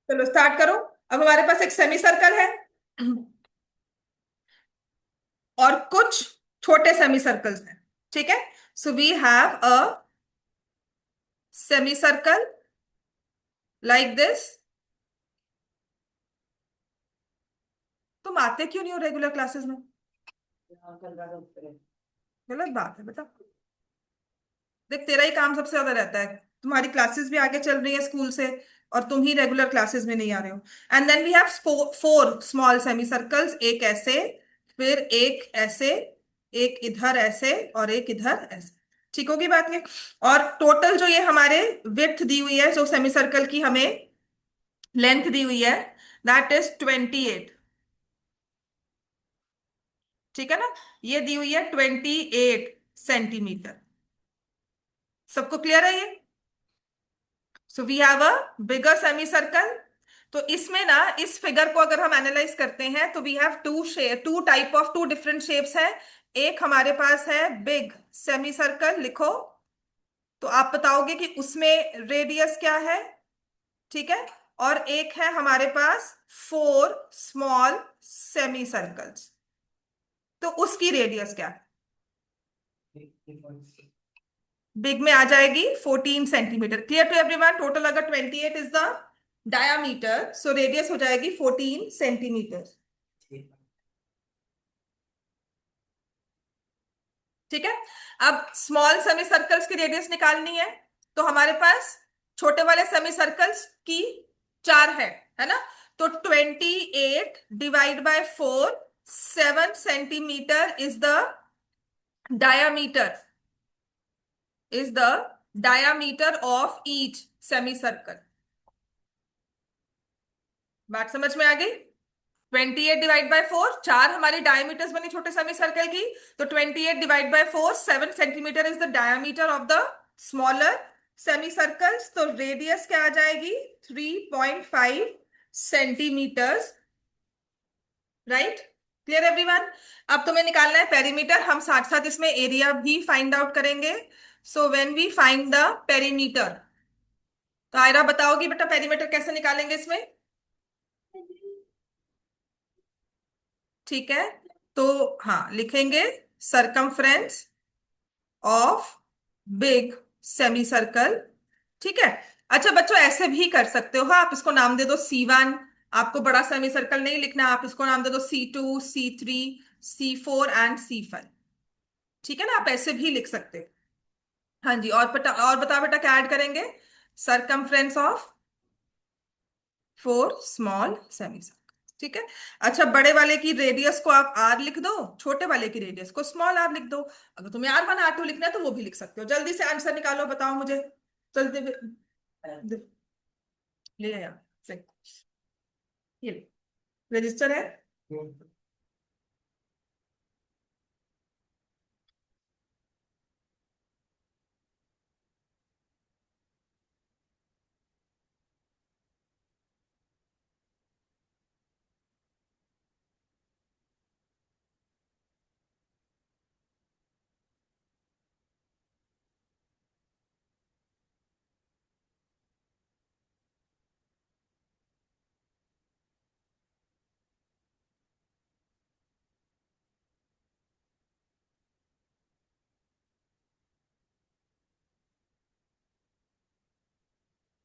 चलो स्टार्ट करो। अब हमारे पास एक सेमी सर्कल है और कुछ छोटे सेमी सर्कल्स हैं। ठीक है, so we have a semi circle like this. तुम आते क्यों नहीं हो रेगुलर क्लासेस में? गलत बात है बेटा। देख, तेरा ही काम सबसे ज्यादा रहता है। तुम्हारी क्लासेस भी आगे चल रही है स्कूल से, और तुम ही रेगुलर क्लासेस में नहीं आ रहे हो। And then we have four small semi circles, एक ऐसे, फिर एक ऐसे, एक इधर ऐसे, और एक इधर ऐसे। ठीक होगी बात ये? और टोटल जो ये हमारे विड्थ दी हुई है, जो सेमी सर्कल की हमें लेंथ दी हुई है, दैट इज 28। ठीक है ना? ये दी हुई है 28 सेंटीमीटर। सबको क्लियर है ये? So we have a bigger semi circle. तो इसमें ना, इस फिगर को अगर हम एनालाइज करते हैं तो we have two type of two different shapes है। एक हमारे पास है बिग सेमी सर्कल, लिखो। तो आप बताओगे कि उसमें रेडियस क्या है। ठीक है। और एक है हमारे पास फोर स्मॉल सेमी सर्कल्स, तो उसकी रेडियस क्या है? बिग में आ जाएगी 14 centimetre. Clear to everyone? Total अगर 28 is the diameter, so radius हो जाएगी 14 सेंटीमीटर। ठीक है। अब स्मॉल सेमी सर्कल्स की रेडियस निकालनी है, तो हमारे पास छोटे वाले सेमी सर्कल्स की चार है ना? तो 28 divide by 4, 7 centimetre diameter is the diameter of each semi circle. बात समझ में आ गई? 28 डिवाइड बाय 4, चार हमारी डायमीटर्स बनी छोटे सेमी सर्कल की। तो 28 divide by 4, 7 centimetre is the diameter of the smaller semi circles. तो रेडियस क्या आ जाएगी? 3.5 सेंटीमीटर्स। राइट? Clear everyone? अब तुम्हें निकालना है पेरीमीटर। हम साथ साथ इसमें एरिया भी फाइंड आउट करेंगे। So when we find the perimeter, तो आयरा बताओगी बेटा पेरीमीटर कैसे निकालेंगे इसमें? ठीक है, तो हाँ, लिखेंगे circumference of big semi circle. ठीक है। अच्छा बच्चों, ऐसे भी कर सकते हो, हाँ, आप इसको नाम दे दो C1। आपको बड़ा सेमी सर्कल नहीं लिखना, आप इसको नाम दे दो C2, C3, C4 and C5। ठीक है ना? आप ऐसे भी लिख सकते हो। हाँ जी, और बता बेटा क्या ऐड करेंगे? Circumference of four small semi circle. ठीक है। अच्छा, बड़े वाले की रेडियस को आप आर लिख दो, छोटे वाले की रेडियस को स्मॉल आर लिख दो। अगर तुम्हें R1 R2 लिखना है तो वो भी लिख सकते हो। जल्दी से आंसर निकालो, बताओ मुझे। जल्दी ले आया। सही। ये रजिस्टर है।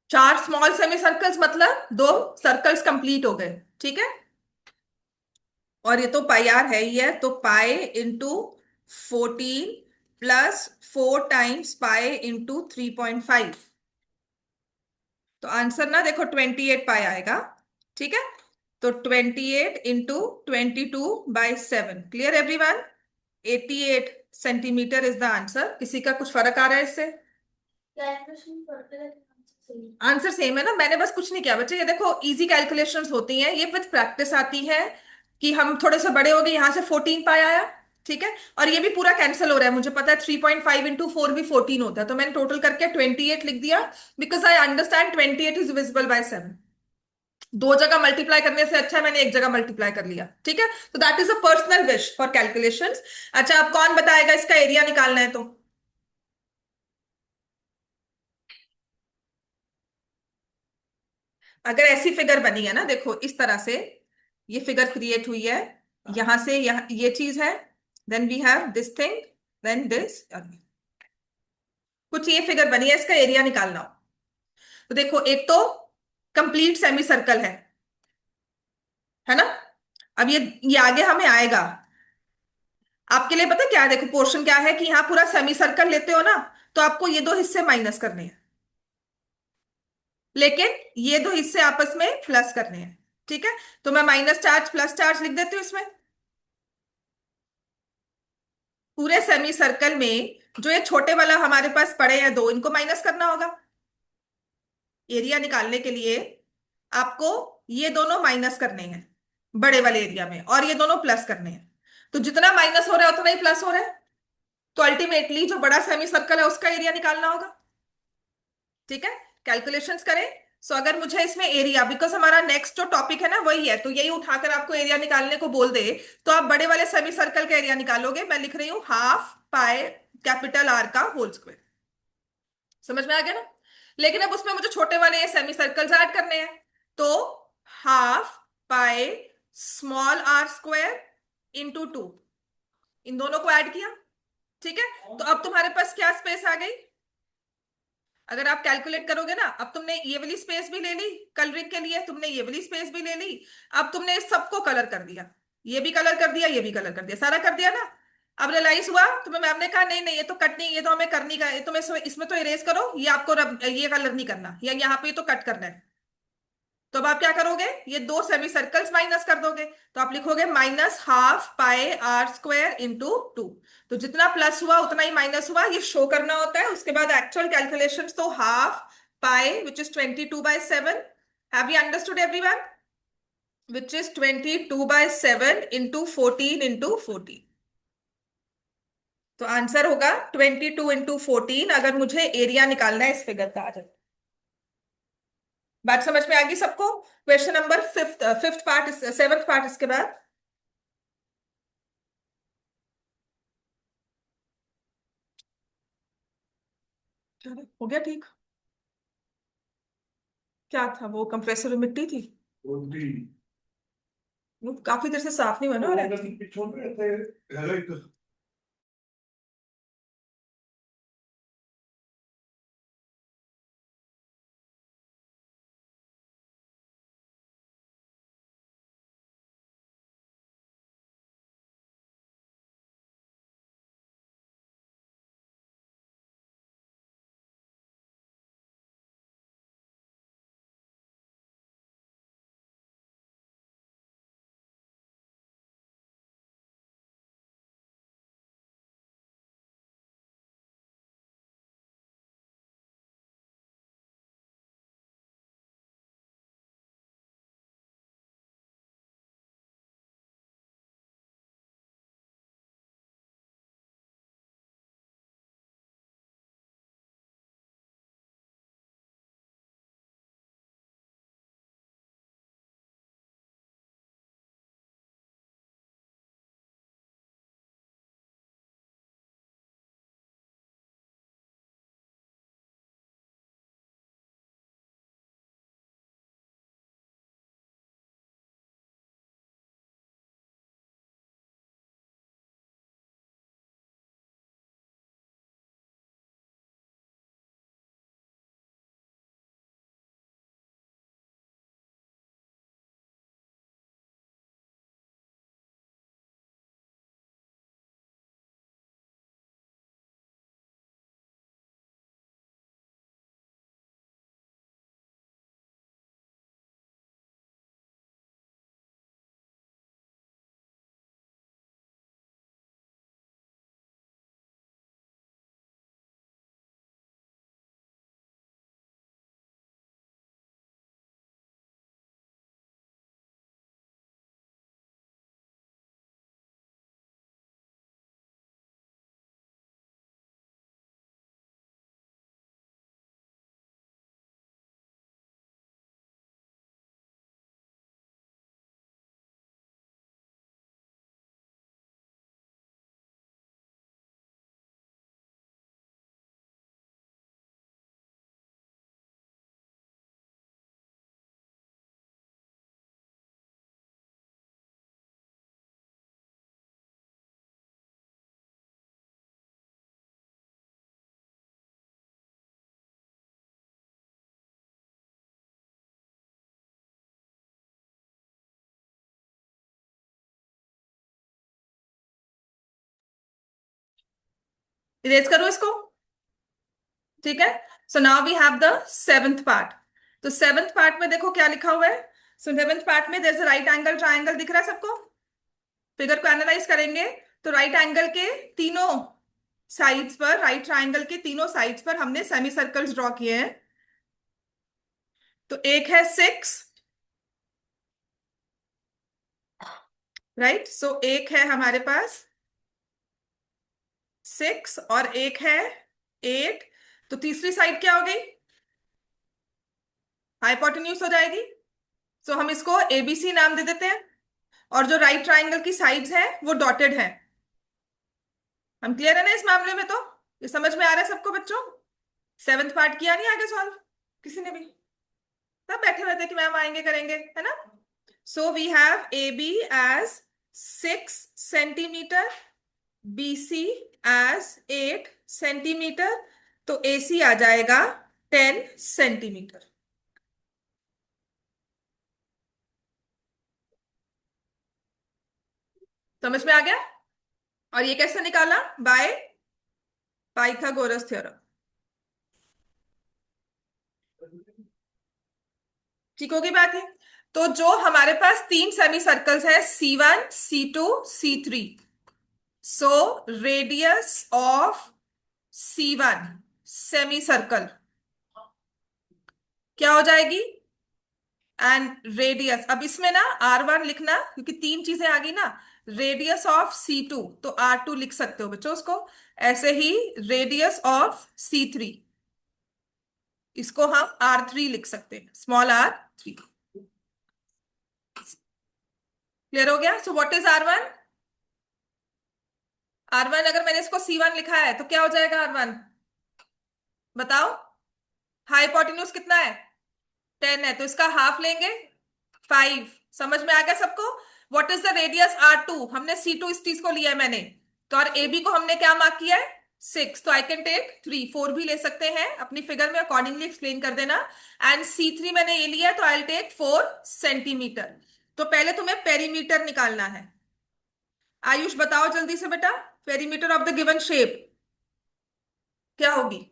4 स्मॉल सेमी सर्कल्स मतलब 2 सर्कल्स कंप्लीट हो गए। ठीक है। और ये तो पाई आर है ही है, तो pi into 14 plus 4 times pi into 3.5। तो आंसर ना देखो 28 पाई आएगा। ठीक है। तो 28 into 22/7। Clear everyone? 88 centimetre is the answer. किसी का कुछ फर्क आ रहा है इससे? आंसर सेम है ना? मैंने बस कुछ नहीं किया बच्चे। ये देखो, इजी कैलकुलेशंस होती हैं, ये विद प्रैक्टिस आती है। कि हम थोड़े से बड़े हो गए, यहां से 14 पाई आया। ठीक है। और ये भी पूरा कैंसिल हो रहा है, मुझे पता है 3.5 इंटू 4 भी 14 होता है, तो मैंने टोटल करके 28 लिख दिया। Because I understand 28 is visible by 7। दो जगह मल्टीप्लाई करने से अच्छा है मैंने एक जगह मल्टीप्लाई कर लिया। ठीक है। तो that is a personal wish for calculations. अच्छा, अब कौन बताएगा इसका एरिया निकालना है तो? अगर ऐसी फिगर बनी है ना, देखो इस तरह से ये फिगर क्रिएट हुई है, यहां से यहां ये चीज है, then we have this thing, then this, कुछ ये फिगर बनी है, इसका एरिया निकालना हो तो देखो, एक तो कंप्लीट सेमी सर्कल है ना। अब ये आगे हमें आएगा। आपके लिए पता क्या है, देखो पोर्शन क्या है कि यहाँ पूरा सेमी सर्कल लेते हो ना, तो आपको ये दो हिस्से माइनस करने हैं, लेकिन ये दो हिस्से आपस में प्लस करने हैं। ठीक है, तो मैं माइनस चार्ज प्लस चार्ज लिख देती हूँ इसमें। पूरे सेमी सर्कल में जो ये छोटे वाला हमारे पास पड़े हैं दो, इनको माइनस करना होगा एरिया निकालने के लिए। आपको ये दोनों माइनस करने हैं बड़े वाले एरिया में, और ये दोनों प्लस करने हैं। तो जितना माइनस हो रहा है उतना ही प्लस हो रहा है, तो अल्टीमेटली जो बड़ा सेमी सर्कल है उसका एरिया निकालना होगा। ठीक है, कैलकुलेशंस करें। सो अगर मुझे इसमें एरिया, बिकॉज हमारा नेक्स्ट जो टॉपिक है ना वही है, तो यही उठाकर आपको एरिया निकालने को बोल दे, तो आप बड़े वाले सेमी सर्कल का एरिया निकालोगे। मैं लिख रही हूं हाफ पाई कैपिटल आर का होल स्क्वायर। समझ में आ गया ना। लेकिन अब उसमें मुझे छोटे वाले सेमी सर्कल्स ऐड करने हैं, तो half pi small r square into two, इन दोनों को ऐड किया। ठीक है, तो अब तुम्हारे पास क्या स्पेस आ गई, अगर आप कैलकुलेट करोगे ना, अब तुमने ये वाली स्पेस भी ले ली कलरिंग के लिए, तुमने ये वाली स्पेस भी ले ली, अब तुमने इस सबको कलर कर दिया, ये भी कलर कर दिया, ये भी कलर कर दिया, सारा कर दिया ना। अब रियलाइज हुआ तुम्हें, मैम ने कहा नहीं नहीं ये तो कट नहीं, ये तो हमें करनी का, ये तो इसमें तो इरेज करो, ये आपको ये कलर नहीं करना, या यहाँ पे तो कट करना है। तो अब आप क्या करोगे, ये दो सेमी सर्कल्स माइनस कर दोगे, तो आप लिखोगे minus half pi R square into two. तो जितना प्लस हुआ उतना ही माइनस हुआ, ये शो करना होता है। उसके बाद एक्चुअल कैलकुलेशंस, तो half pi which is 22/7, have you understood everyone, which is 22/7 into 14 into 14। तो आंसर होगा 22 इंटू 14, अगर मुझे एरिया निकालना है इस फिगर का। आ जाए, बात समझ में आ गई सबको। Question number fifth, fifth part, seventh part इसके बाद। चलो, हो गया ठीक। क्या था वो, कंप्रेसर में मिट्टी थी, वो काफी देर से साफ नहीं हुआ ना। इरेज करो इसको। ठीक है। So now we have the seventh part. तो सेवेंथ पार्ट में देखो क्या लिखा हुआ है। सो सेवेंथ पार्ट में there is a right angle triangle, दिख रहा है सबको? फिगर को एनालाइज करेंगे तो राइट एंगल के तीनों साइड्स पर, राइट ट्रायंगल के तीनों साइड्स पर हमने सेमी सर्कल्स ड्रॉ किए हैं। तो एक है 6, राइट। सो एक है हमारे पास 6 और एक है 8। तो तीसरी साइड क्या हो गई? हाइपोटेन्यूज हो जाएगी। सो हम इसको एबीसी नाम दे देते हैं। और जो राइट ट्रायंगल की साइड्स हैं वो डॉटेड है। हम क्लियर है ना इस मामले में? तो ये समझ में आ रहा है सबको बच्चों? सेवेंथ पार्ट किया नहीं आगे सॉल्व किसी ने भी? सब बैठे हुए थे कि मैम आएंगे करेंगे, है ना? So we have A B as 6 centimetre, B C as 8 centimetre. तो ए सी आ जाएगा 10 सेंटीमीटर। समझ में आ गया? और ये कैसे निकाला? By Pythagoras theorem. ठीक होगी बात है? तो जो हमारे पास तीन सेमी सर्कल्स है, C1, C2, C3। So radius of C1 semi circle क्या हो जाएगी? एंड रेडियस, अब इसमें ना R1 लिखना क्योंकि तीन चीजें आ गई ना। रेडियस ऑफ C2 तो R2 लिख सकते हो बच्चों उसको। ऐसे ही रेडियस ऑफ C3, इसको हम R3 लिख सकते हैं, स्मॉल r3। क्लियर हो गया? So what is R1? R1 अगर मैंने इसको C1 लिखा है तो क्या हो जाएगा R1? बताओ। हाइपोटेन्यूज कितना है? 10 है, तो इसका हाफ लेंगे, 5। समझ में आ गया सबको? What is the radius R2? हमने C2 इस चीज को लिया है मैंने। तो और AB को हमने क्या मार्क किया है? 6। तो आई कैन टेक 3, 4 भी ले सकते हैं, अपनी फिगर में अकॉर्डिंगली एक्सप्लेन कर देना। एंड C3 मैंने ये लिया है तो आई टेक 4 सेंटीमीटर। तो पहले तुम्हें पेरीमीटर निकालना है। आयुष बताओ जल्दी से बेटा, perimeter of the given shape क्या होगी?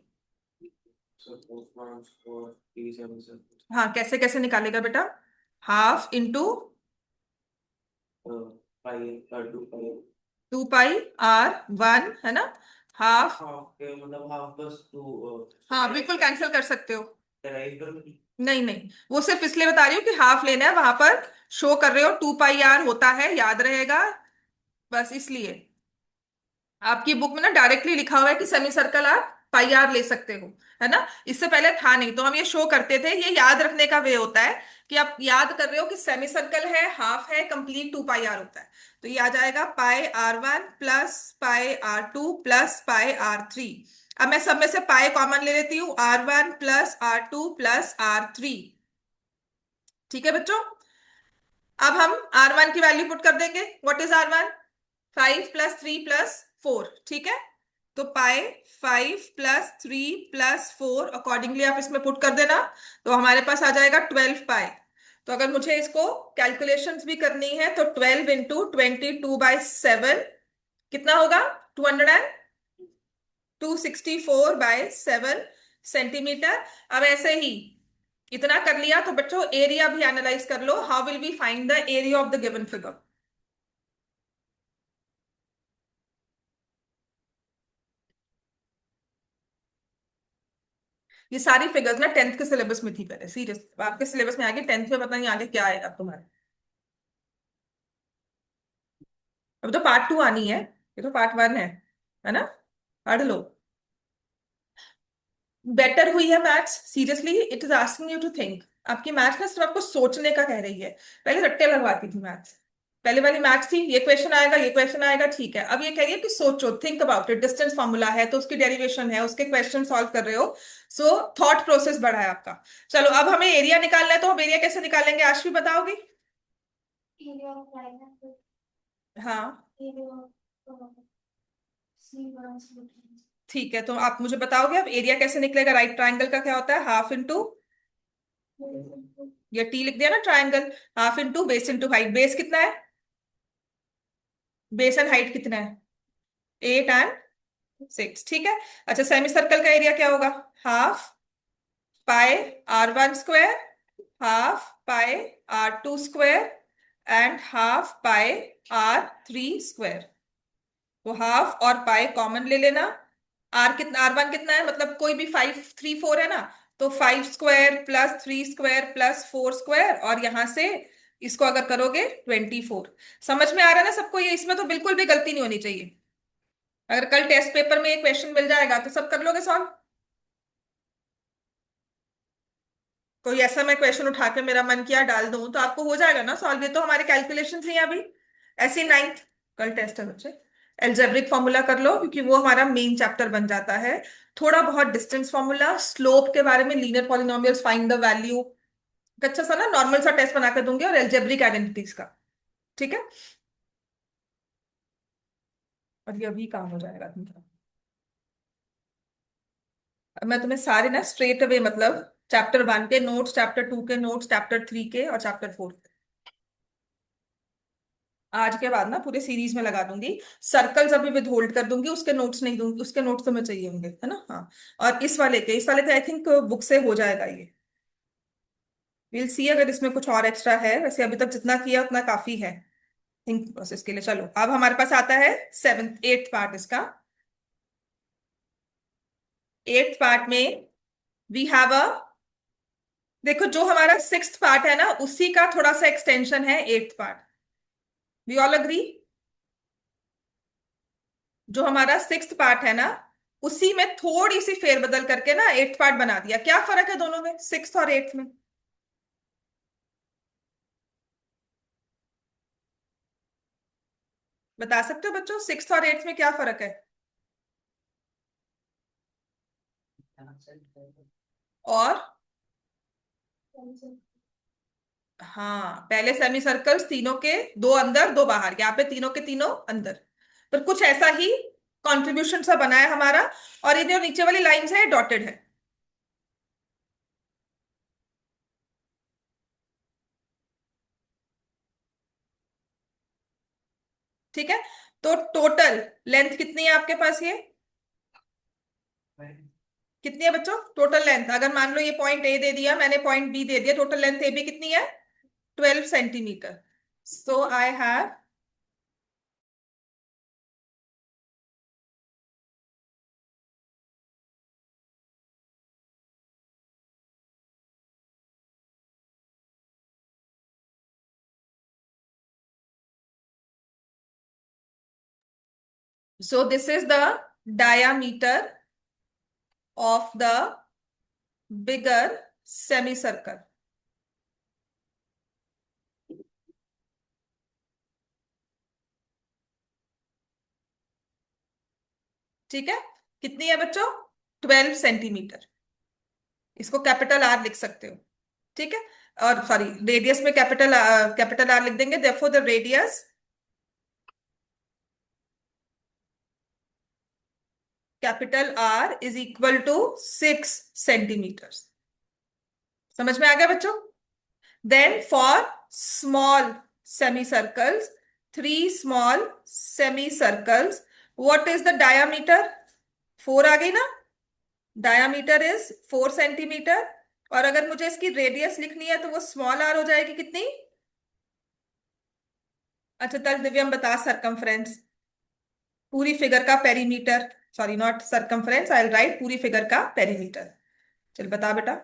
हाँ, कैसे कैसे निकालेगा बेटा? हाफ इंटू 2 पाई R1, है ना? हाफ, हाँ बिल्कुल कैंसिल कर सकते हो। नहीं नहीं, वो सिर्फ इसलिए बता रही हूँ कि हाफ लेना है, वहां पर शो कर रहे हो 2 पाई R होता है, याद रहेगा, बस इसलिए। आपकी बुक में ना डायरेक्टली लिखा हुआ है कि सेमी सर्कल आप पाई R ले सकते हो, है ना? इससे पहले था नहीं, तो हम ये शो करते थे। ये याद रखने का वे होता है कि आप याद कर रहे हो कि सेमी सर्कल है, हाफ है, कंप्लीट 2 पाई R होता है। तो ये आ जाएगा पाई R1 plus pi R2 plus pi R3। अब मैं सब में से पाई कॉमन ले लेती हूँ, R1 plus R2 plus R3। ठीक है बच्चों? अब हम R1 की वैल्यू पुट कर देंगे। What is R1? 5 plus 3 plus 4, ठीक है? तो पाई 5 प्लस 3 प्लस 4 अकॉर्डिंगली आप इसमें पुट कर देना। तो हमारे पास आ जाएगा 12 पाई। तो अगर मुझे इसको कैलकुलेशंस भी करनी है तो 12 इंटू 22/7 कितना होगा? 264/7 सेंटीमीटर। अब ऐसे ही इतना कर लिया तो बच्चों एरिया भी एनालाइज कर लो। How will we find the area of the given figure? ये सारी फिगर्स ना 10th के सिलेबस में थी पहले, सीरियस। आपके सिलेबस में आगे 10th में पता नहीं आगे क्या आएगा तुम्हारे। अब तो पार्ट 2 आनी है, ये तो पार्ट 1 है ना? पढ़ लो। बेटर हुई है maths, seriously it is asking you to think. आपकी मैथ्स ना सिर्फ आपको सोचने का कह रही है। पहले रट्टे लगवाती थी मैथ्स। पहले वाली मैथ्स थी ये क्वेश्चन आएगा, ये क्वेश्चन आएगा, ठीक है। अब ये कह रही है कि सोचो, think about it. Distance formula है तो उसकी डेरिवेशन है, उसके क्वेश्चन सॉल्व कर रहे हो। सो थॉट प्रोसेस बढ़ा है आपका। चलो अब हमें एरिया निकालना है, तो हम एरिया कैसे निकालेंगे? आशवी बताओगी? हाँ ठीक है, तो आप मुझे बताओगे अब एरिया कैसे निकलेगा? राइट ट्रायंगल का क्या होता है? हाफ इंटू, ये टी लिख दिया ना triangle. Half into base into height. Base कितना है? बेस एंड हाइट कितना है? 8 एंड 6, ठीक है। अच्छा, सेमी सर्कल का एरिया क्या होगा? Half pi r1 square, half pi r2 square, and half pi r3 square. तो हाफ और पाई कॉमन ले लेना। आर कितना, R1 कितना है, मतलब कोई भी 5 3 4 है ना, तो 5 square plus 3 square plus 4 square, और यहां से इसको अगर करोगे 24। समझ में आ रहा है ना सबको? ये इसमें तो बिल्कुल भी गलती नहीं होनी चाहिए। अगर कल टेस्ट पेपर में एक क्वेश्चन मिल जाएगा तो सब कर लोगे सॉल्व। कोई ऐसा मैं क्वेश्चन उठा के मेरा मन किया डाल दूं तो आपको हो जाएगा ना सॉल्व? ये तो हमारे कैलकुलेशन ही हैं अभी। ऐसी नाइन्थ, कल टेस्ट है बच्चे, एल्जेब्रिक फॉर्मूला कर लो क्योंकि वो हमारा मेन चैप्टर बन जाता है। थोड़ा बहुत डिस्टेंस फॉर्मूला, स्लोप के बारे में, linear polynomials, find the value, अच्छा सा ना नॉर्मल सा टेस्ट बना के दूंगी, और एल्जेब्रिक आइडेंटिटीज का। ठीक है, और ये अभी काम हो जाएगा तुम्हारा। अब मैं तुम्हें सारे ना स्ट्रेट अवे, मतलब चैप्टर 1 के नोट्स, चैप्टर 2 के नोट्स, चैप्टर 3 के और चैप्टर 4 आज के बाद ना पूरे सीरीज में लगा दूंगी। सर्कल्स अभी विद होल्ड कर दूंगी, उसके नोट्स नहीं दूंगी, उसके नोट्स तो मैं चाहिए होंगे, है ना? हाँ। और इस वाले के आई थिंक बुक से हो जाएगा ये। विल सी अगर इसमें कुछ और एक्स्ट्रा है, वैसे अभी तक जितना किया उतना काफी है थिंक प्रोसेस के लिए। चलो अब हमारे पास आता है 7th 8th पार्ट इसका। 8th पार्ट में वी हैव अ, देखो जो हमारा 6th पार्ट है ना, उसी का थोड़ा सा एक्सटेंशन है 8th part. We all agree? जो हमारा 6th पार्ट है ना, उसी में थोड़ी सी फेरबदल करके ना 8th पार्ट बना दिया। क्या फर्क है दोनों में, 6th और 8th में? बता सकते हो बच्चों 6th और 8th में क्या फर्क है? और हाँ, पहले सेमी सर्कल्स तीनों के, दो अंदर दो बाहर, यहाँ पे तीनों के तीनों अंदर। पर कुछ ऐसा ही कंट्रीब्यूशन सा बना है हमारा। और ये जो नीचे वाली लाइंस है डॉटेड है। ठीक है, तो टोटल लेंथ कितनी है आपके पास ये? कितनी है बच्चों टोटल लेंथ? अगर मान लो ये पॉइंट ए दे दिया, मैंने पॉइंट बी दे दिया, टोटल लेंथ ए बी कितनी है? 12 centimetre. So I have, so this is the diameter of the bigger semicircle। ठीक है, कितनी है बच्चों? 12 सेंटीमीटर। इसको कैपिटल आर लिख सकते हो। ठीक है, और सॉरी रेडियस में कैपिटल आर लिख देंगे, therefore the radius capital R is equal to 6 centimetre. समझ में आ गया बच्चों? Then for small semi circles, 3 small semi circles, what is the diameter? 4 आ गई ना? Diameter is 4 centimetre. और अगर मुझे इसकी रेडियस लिखनी है तो वो स्मॉल आर हो जाएगी कितनी? अच्छा तल दिव्यम बता, सरकमफ्रेंस, पूरी फिगर का perimeter, sorry not circumference, I will right पूरी फिगर का पेरीमीटर। चल बता बेटा।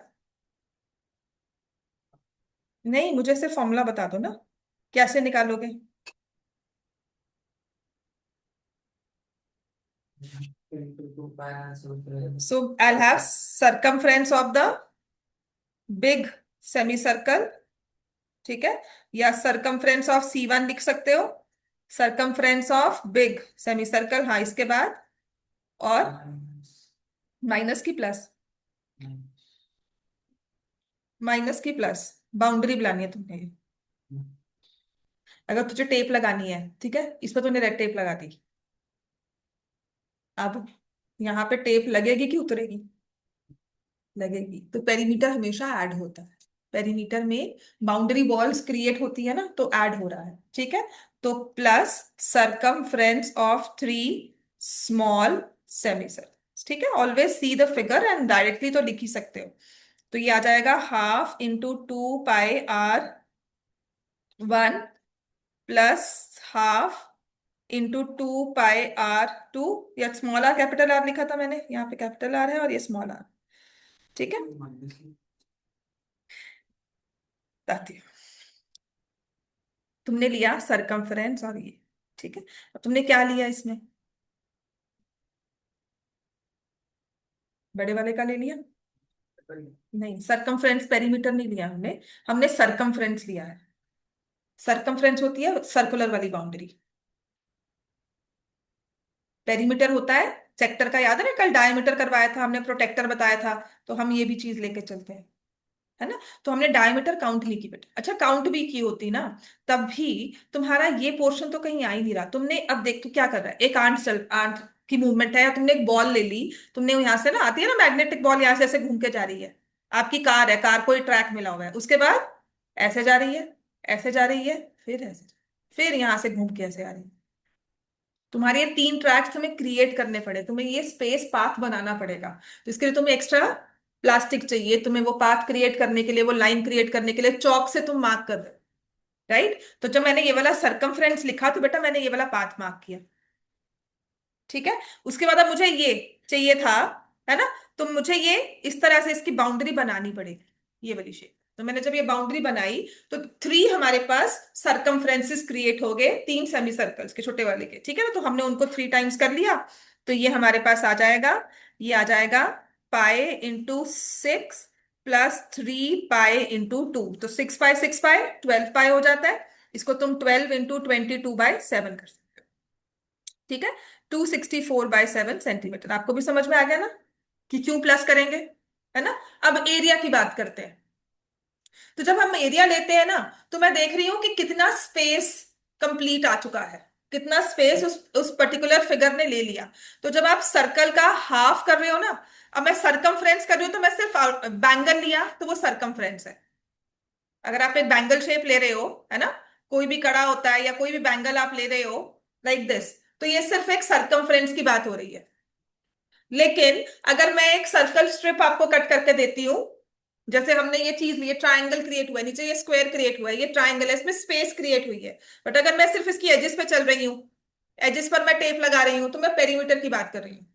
नहीं, मुझे सिर्फ फॉर्मूला बता दो ना, कैसे निकालोगे? So I have circumference of the big semi circle, ठीक है, या सरकमफ्रेंस ऑफ C1 लिख सकते हो, circumference of big semi circle, हाँ इसके बाद, और माइनस की प्लस, माइनस की प्लस, बाउंड्री बनानी है तुमने ये। अगर तुझे टेप लगानी है, ठीक है, इस पर तूने रेड टेप लगा दी, अब यहाँ पे टेप लगेगी कि उतरेगी? लगेगी, तो पेरीमीटर हमेशा ऐड होता है। पेरीमीटर में बाउंड्री वॉल्स क्रिएट होती है ना, तो ऐड हो रहा है, ठीक है। तो plus circumference of 3 small semi circle. ठीक है, always see the figure and directly तो लिख ही सकते हो। तो ये आ जाएगा हाफ इंटू 2 पाई R1 प्लस हाफ इंटू 2 पाई R2। या स्मॉल आर कैपिटल आर लिखा था मैंने, यहाँ पे कैपिटल आर है और ये स्मॉल आर। ठीक है, बताती हूँ। तुमने लिया सरकमफ्रेंस और ये, ठीक है। अब तुमने क्या लिया इसमें, बड़े वाले का ले लिया? नहीं, सरकमफ्रेंस पेरीमीटर नहीं लिया हमने, हमने सरकमफ्रेंस लिया है। सरकमफ्रेंस होती है सर्कुलर वाली बाउंड्री, पेरीमीटर होता है सेक्टर का। याद है ना, कल डायमीटर करवाया था हमने, प्रोटेक्टर बताया था। तो हम ये भी चीज लेके चलते हैं, है ना। तो हमने डायमीटर काउंट नहीं की बेटा। अच्छा, काउंट भी की होती ना, तब भी तुम्हारा ये पोर्शन तो कहीं आ ही नहीं रहा। तुमने अब देख तू क्या कर रहा है, एक आर्ट की मूवमेंट है, या तुमने एक बॉल ले ली, तुमने यहाँ से ना, आती है ना मैग्नेटिक बॉल, यहाँ से ऐसे घूम के जा रही है। आपकी कार है, कार को ही ट्रैक मिला हुआ है, उसके बाद ऐसे जा रही है, ऐसे जा रही है, फिर ऐसे, फिर यहाँ से घूम के ऐसे आ रही है। तुम्हारे ये 3 ट्रैक्स तुम्हें क्रिएट करने पड़े, तुम्हें ये स्पेस पाथ बनाना पड़ेगा। तो इसके लिए तुम्हें एक्स्ट्रा प्लास्टिक चाहिए, तुम्हें वो पाथ क्रिएट करने के लिए, वो लाइन क्रिएट करने के लिए चौक से तुम मार्क कर रहे हो, राइट। तो जब मैंने ये वाला सरकमफ्रेंस लिखा तो बेटा मैंने ये वाला पाथ मार्क किया। ठीक है, उसके बाद अब मुझे ये चाहिए था, है ना। तो मुझे ये इस तरह से इसकी बाउंड्री बनानी पड़ेगी, ये वाली शेप। तो मैंने जब ये बाउंड्री बनाई, तो 3 हमारे पास सरकमफ्रेंसेस क्रिएट हो गए, 3 सेमी सर्कल्स के छोटे वाले के। ठीक है ना, तो हमने उनको 3 टाइम्स कर लिया। तो ये हमारे पास आ जाएगा, ये आ जाएगा pi into 6 plus 3 pi into 2। तो 6 पाई 6 पाई 12 पाई हो जाता है। इसको तुम 12 इंटू 22/7 कर सकते हो। ठीक है, 264/7 सेंटीमीटर। आपको भी समझ में आ गया ना कि क्यों प्लस करेंगे, है ना। अब एरिया की बात करते हैं। तो जब हम एरिया लेते हैं ना, तो मैं देख रही हूं कि कितना स्पेस कंप्लीट आ चुका है, कितना स्पेस उस पर्टिकुलर फिगर ने ले लिया। तो जब आप सर्कल का हाफ कर रहे हो ना, अब मैं सरकमफ्रेंस कर रही हूं, तो मैं सिर्फ बैंगल लिया तो वो सरकमफ्रेंस है। अगर आप एक बैंगल शेप ले रहे हो, है ना, कोई भी कड़ा होता है या कोई भी बैंगल आप ले रहे हो लाइक दिस, तो ये सिर्फ एक सरकमफ्रेंस की बात हो रही है। लेकिन अगर मैं एक सर्कल स्ट्रिप आपको कट करके देती हूं, जैसे हमने ये चीज ली है, ट्राइंगल क्रिएट हुआ है, नीचे ये स्क्वायर क्रिएट हुआ है, ये ट्राइंगल है, इसमें स्पेस क्रिएट हुई है। बट अगर मैं सिर्फ इसकी एजेस पे चल रही हूँ, एजेस पर मैं टेप लगा रही हूँ, तो मैं पेरीमीटर की बात कर रही हूँ।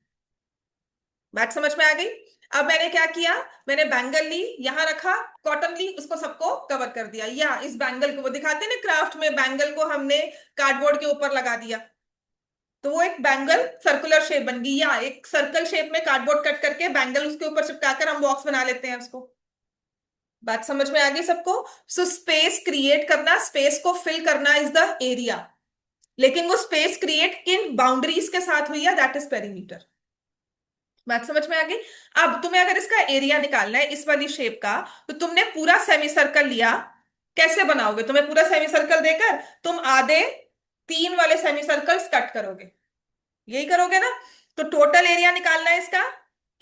बात समझ में आ गई। अब मैंने क्या किया, मैंने बैंगल ली, यहां रखा, कॉटन ली, उसको सबको कवर कर दिया, या इस बैंगल को, वो दिखाते हैं ना क्राफ्ट में, बैंगल को हमने कार्डबोर्ड के ऊपर लगा दिया, तो वो एक बैंगल सर्कुलर शेप बन गई। या एक सर्कल शेप में कार्डबोर्ड कट करके बैंगल उसके ऊपर चिपकाकर हम बॉक्स बना लेते हैं उसको। बात समझ में आ गई सबको। सो स्पेस क्रिएट करना, स्पेस को फिल करना इज द एरिया। लेकिन वो स्पेस क्रिएट किन बाउंड्रीज के साथ हुई है, दैट इज पेरीमीटर। बात समझ में आ गई। अब तुम्हें अगर इसका एरिया निकालना है इस वाली शेप का, तो तुमने पूरा सेमी सर्कल लिया। कैसे बनाओगे, तुम्हें पूरा सेमी सर्कल देकर तुम आधे 3 वाले सेमी सर्कल्स कट करोगे, यही करोगे ना। तो टोटल एरिया निकालना है इसका,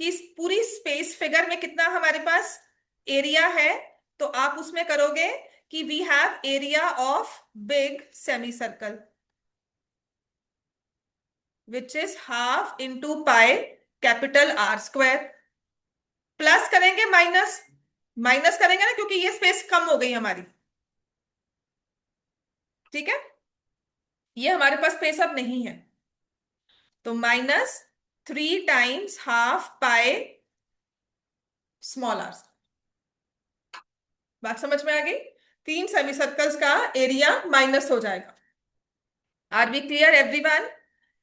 कि इस पूरी स्पेस फिगर में कितना हमारे पास एरिया है। तो आप उसमें करोगे कि we have area of big semi circle which is half into pi capital R square. Plus करेंगे माइनस, माइनस करेंगे ना, क्योंकि ये स्पेस कम हो गई हमारी। ठीक है, ये हमारे पास स्पेस अब नहीं है। तो -3 टाइम्स ½ पाई स्मॉल आर। बात समझ में आ गई। 3 सेमी सर्कल्स का एरिया माइनस हो जाएगा। Are be clear everyone.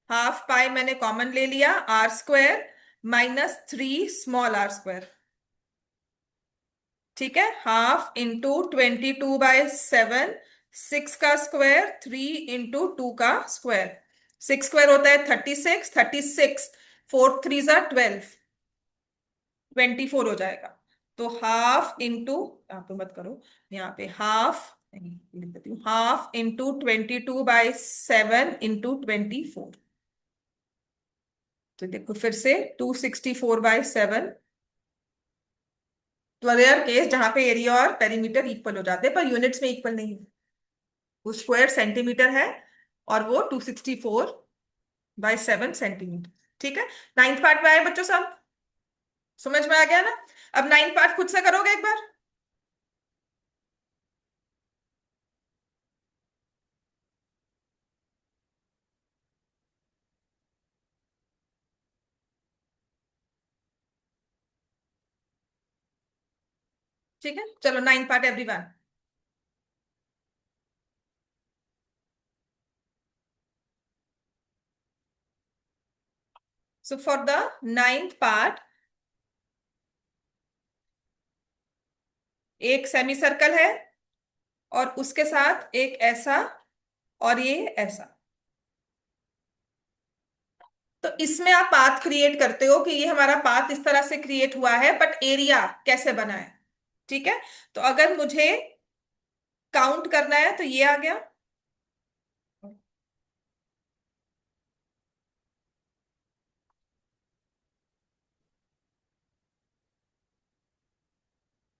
½ pi मैंने कॉमन ले लिया, आर स्क्वायर -3 स्मॉल r²। ठीक है, ½ इंटू 22/7, 6 का स्क्वायर, 3 इंटू 2 का स्क्वायर। 6 स्क्वायर होता है 36, 36 4 3 = 12, 24 हो जाएगा। तो हाफ इंटू, आप तो मत करो, यहाँ पे हाफ लिख देती हूँ, ½ इंटू 22/7 इंटू 24। तो देखो फिर से 264/7। तो रेयर केस जहां पे एरिया और पेरीमीटर इक्वल हो जाते हैं, पर यूनिट्स में इक्वल नहीं है। वो स्क्वायर सेंटीमीटर है और वो 264/7 सेंटीमीटर। ठीक है, नाइन्थ पार्ट में आए बच्चों सब? समझ में आ गया ना? अब नाइन्थ पार्ट खुद से करोगे एक बार? ठीक है, चलो ninth part everyone. So for the ninth part, एक सेमी सर्कल है और उसके साथ एक ऐसा और ये ऐसा। तो इसमें आप पाथ क्रिएट करते हो कि ये हमारा पाथ इस तरह से क्रिएट हुआ है, बट एरिया कैसे बना है? ठीक है, तो अगर मुझे काउंट करना है तो ये आ गया।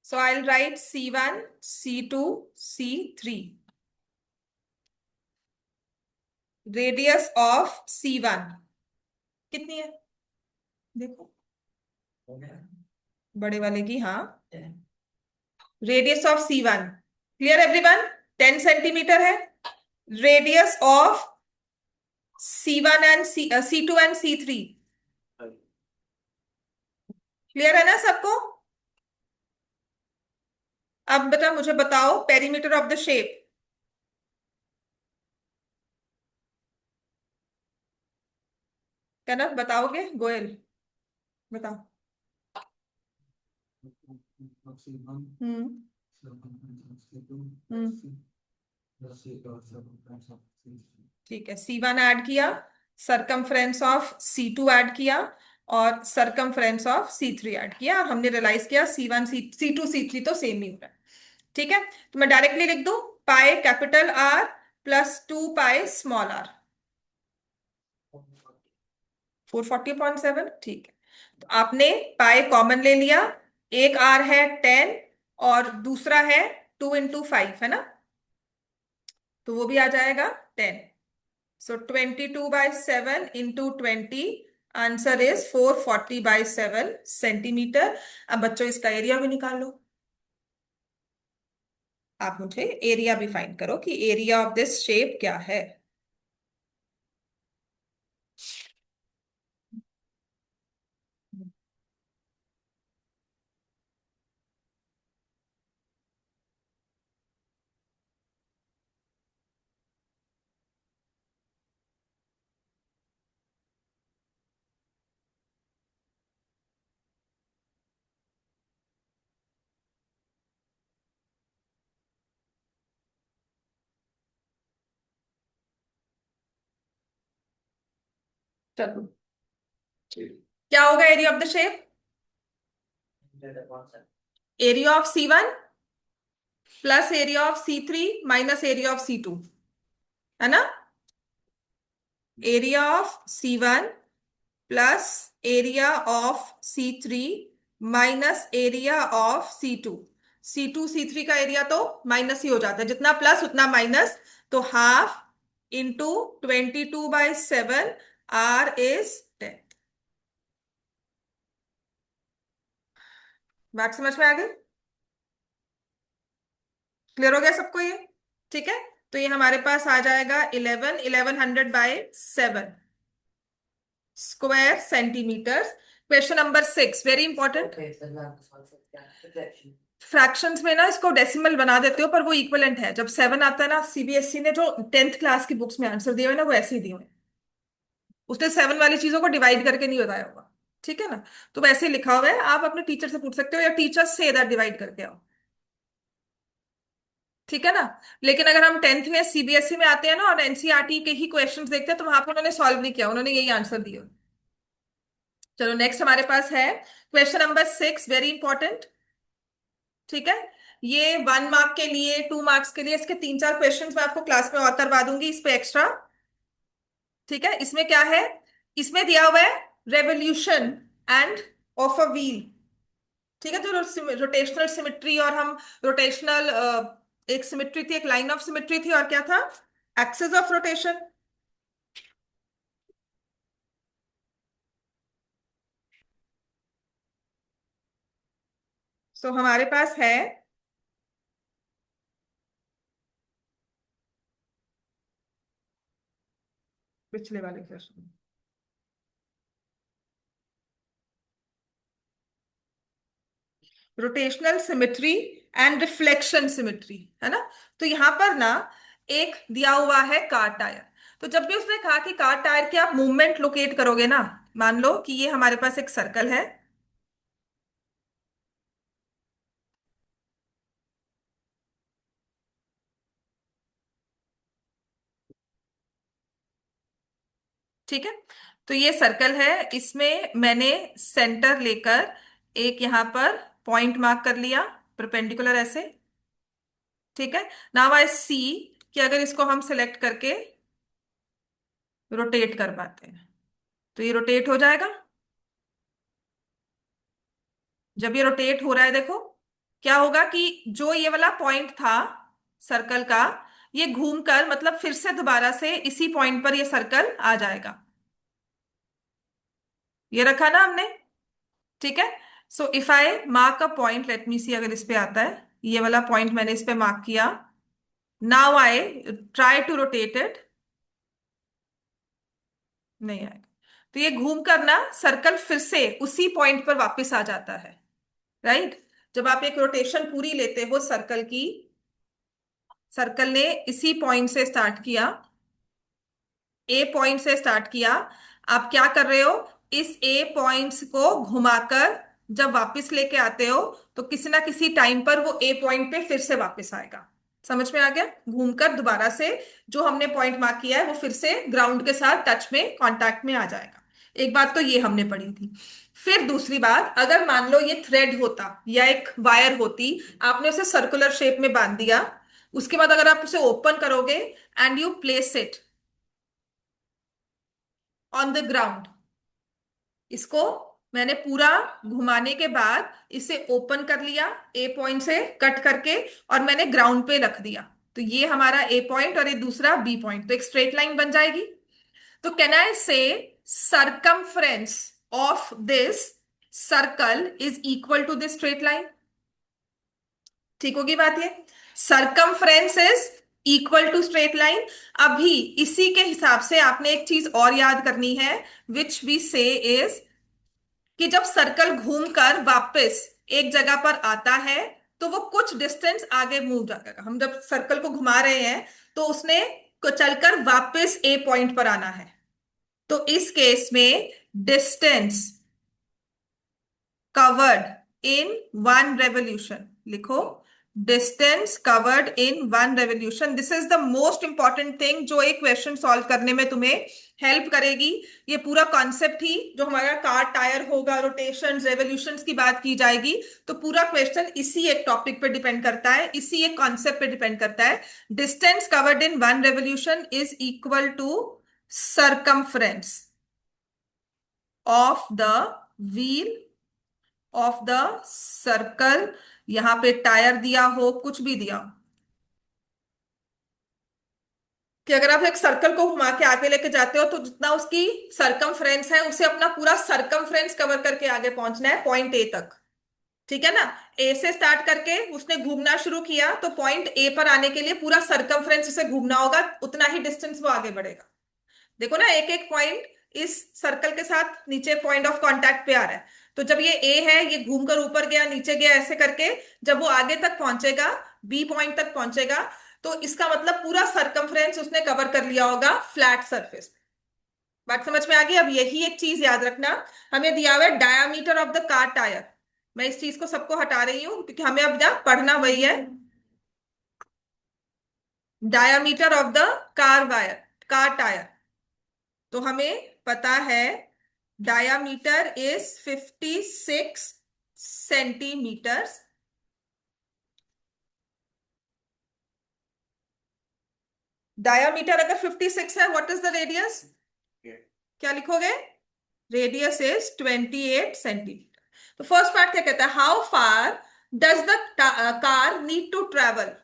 So I will write C1, C2, C3। Radius of C1 कितनी है? देखो बड़े वाले की, हाँ। Radius of C1, clear everyone, 10 centimetre है। Radius of C1 and C2 and C3, clear है ना सबको? अब बेटा मुझे बताओ पेरीमीटर ऑफ द शेप। क्या ना बताओगे गोयल? बताओ। हम्म। हम्म। ठीक है, C1 ऐड किया, सरकमफ्रेंस ऑफ C2 ऐड किया, और सरकमफ्रेंस ऑफ C3 ऐड किया, और हमने रियलाइज किया C1 C2 C3 तो सेम ही होता है। ठीक है, तो मैं डायरेक्टली लिख दूं, pi capital R plus 2 pi small r। 440.7, ठीक है। तो आपने पाई कॉमन ले लिया, एक R है 10 और दूसरा है 2 × 5, है ना? तो वो भी आ जाएगा 10। सो 22/7 × 20, आंसर इज 440/7 सेंटीमीटर। अब बच्चों इसका एरिया भी निकाल लो। आप मुझे एरिया भी फाइंड करो कि एरिया ऑफ दिस शेप क्या है। चलो, क्या होगा area of the shape? Area of C1 plus area of C3 minus area of C2, है ना? Area of C1 plus area of C3 minus area of C2। C2 C3 का area तो minus ही हो जाता है, जितना प्लस उतना minus. तो हाफ इंटू 22/7, R इज 10। बात समझ में आ गई? क्लियर हो गया सबको ये? ठीक है, तो ये हमारे पास आ जाएगा 1100/7 square centimetre. Question number 6, very important. Fractions में ना इसको डेसिमल बना देते हो, पर वो इक्वलेंट है। जब 7 आता है ना, CBSE ने जो 10th क्लास की बुक्स में आंसर दिए हुए ना, वो ऐसे ही दिए हुए हैं। उसने 7 वाली चीजों को डिवाइड करके नहीं बताया होगा। ठीक है ना? तो वैसे ही लिखा हुआ है, आप अपने टीचर से पूछ सकते हो, या टीचर से इधर डिवाइड करके आओ। ठीक है ना? लेकिन अगर हम 10th में CBSE में आते हैं ना और NCERT के ही क्वेश्चंस देखते हैं, तो वहां पर उन्होंने सॉल्व नहीं किया, उन्होंने यही आंसर दिया। चलो नेक्स्ट हमारे पास है क्वेश्चन नंबर 6, वेरी इंपॉर्टेंट। ठीक है, ये 1 मार्क के लिए, 2 मार्क्स के लिए, इसके 3-4 क्वेश्चंस मैं आपको क्लास में और करवा दूंगी इस पे एक्स्ट्रा। ठीक है, इसमें क्या है? इसमें दिया हुआ है revolution end of a wheel. ठीक है, जो रोटेशनल सिमेट्री, और हम रोटेशनल, एक सिमेट्री थी, एक लाइन ऑफ सिमेट्री थी, और क्या था? Axis of rotation. सो हमारे पास है पिछले वाले question, rotational symmetry and reflection symmetry, है ना। तो यहां पर ना एक दिया हुआ है कार टायर। तो जब भी उसने कहा कि कार टायर के आप मूवमेंट लोकेट करोगे ना, मान लो कि ये हमारे पास एक सर्कल है, ठीक है। तो ये सर्कल है, इसमें मैंने सेंटर लेकर एक यहां पर पॉइंट मार्क कर लिया, परपेंडिकुलर ऐसे, ठीक है। नाउ आई सी कि अगर इसको हम सिलेक्ट करके रोटेट कर पाते हैं तो ये रोटेट हो जाएगा। जब ये रोटेट हो रहा है, देखो क्या होगा कि जो ये वाला पॉइंट था सर्कल का, ये घूमकर मतलब फिर से दोबारा से इसी पॉइंट पर ये सर्कल आ जाएगा। ये रखा ना हमने, ठीक है। So if I mark a point, let me see अगर इस पे आता है, ये वाला पॉइंट मैंने इस पे मार्क किया। Now I try to rotate it, नहीं आएगा। तो ये घूम कर ना सर्कल फिर से उसी पॉइंट पर वापस आ जाता है, राइट। जब आप एक रोटेशन पूरी लेते हो सर्कल की, सर्कल ने इसी पॉइंट से स्टार्ट किया, ए पॉइंट से स्टार्ट किया, आप क्या कर रहे हो, इस ए पॉइंट्स को घुमाकर जब वापस लेके आते हो तो किसी ना किसी टाइम पर वो ए पॉइंट पे फिर से वापस आएगा। समझ में आ गया, घूमकर दोबारा से जो हमने पॉइंट मार्क किया है वो फिर से ग्राउंड के साथ टच में, कांटेक्ट में आ जाएगा। एक बात तो ये हमने पढ़ी थी। फिर दूसरी बात, अगर मान लो ये थ्रेड होता या एक वायर होती, आपने उसे सर्कुलर शेप में बांध दिया, उसके बाद अगर आप उसे ओपन करोगे and you place it on the ground, इसको मैंने पूरा घुमाने के बाद इसे ओपन कर लिया ए पॉइंट से कट करके, और मैंने ग्राउंड पे रख दिया, तो ये हमारा ए पॉइंट और ये दूसरा बी पॉइंट, तो एक स्ट्रेट लाइन बन जाएगी। तो can I say circumference of this circle is equal to this straight line. ठीक होगी बात ये, circumference is equal to straight line. अभी इसी के हिसाब से आपने एक चीज और याद करनी है, विच वी से इज कि जब सर्कल घूमकर वापस एक जगह पर आता है तो वो कुछ डिस्टेंस आगे मूव जाएगा। हम जब सर्कल को घुमा रहे हैं तो उसने को चलकर वापस ए पॉइंट पर आना है, तो इस केस में distance covered in one revolution लिखो, distance covered in one revolution, this is the most important thing जो एक क्वेश्चन सॉल्व करने में तुम्हें हेल्प करेगी। ये पूरा कॉन्सेप्ट ही जो हमारा कार टायर होगा, रोटेशन रेवोल्यूशंस की बात की जाएगी, तो पूरा क्वेश्चन इसी एक टॉपिक पे डिपेंड करता है, इसी एक कॉन्सेप्ट पे डिपेंड करता है। Distance covered in one revolution is equal to circumference of the wheel of the circle, यहां पे टायर दिया हो, कुछ भी दिया हो, कि अगर आप एक सर्कल को घुमा के आगे लेके जाते हो तो जितना उसकी सरकमफ्रेंस है उसे अपना पूरा सरकमफ्रेंस कवर करके आगे पहुंचना है पॉइंट ए तक, ठीक है ना। ए से स्टार्ट करके उसने घूमना शुरू किया तो पॉइंट ए पर आने के लिए पूरा सरकमफ्रेंस उसे घूमना होगा, उतना ही डिस्टेंस वो आगे बढ़ेगा। देखो ना, एक एक पॉइंट इस सर्कल के साथ नीचे पॉइंट ऑफ कांटेक्ट पे आ रहा है, तो जब ये ए है, ये घूमकर ऊपर गया, नीचे गया, ऐसे करके जब वो आगे तक पहुंचेगा, बी पॉइंट तक पहुंचेगा, तो इसका मतलब पूरा सरकमफ्रेंस उसने कवर कर लिया होगा फ्लैट सरफेस। बात समझ में आ गई। अब यही एक चीज याद रखना, हमें दिया हुआ है diameter of the car tyre. मैं इस चीज को सबको हटा रही हूं क्योंकि हमें अब क्या पढ़ना वही है, diameter of the car wire, car tyre. तो हमें पता है डायामीटर इज 56 सेंटीमीटर्स। डायामीटर अगर 56 है, व्हाट इज द रेडियस, क्या लिखोगे, रेडियस इज 28 सेंटीमीटर। तो फर्स्ट पार्ट क्या कहता है, how far does the car need to travel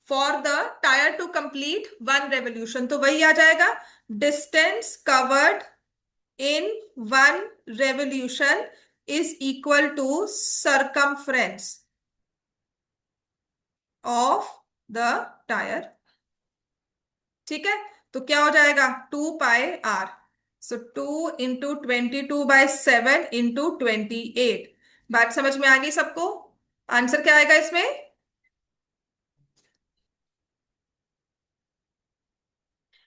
for the tyre to complete one revolution, तो वही आ जाएगा, distance covered in one revolution is equal to circumference of the tyre. ठीक है, तो क्या हो जाएगा, 2 pi R. So 2 into 22/7 into 28। बात समझ में आ गई सबको? आंसर क्या आएगा इसमें?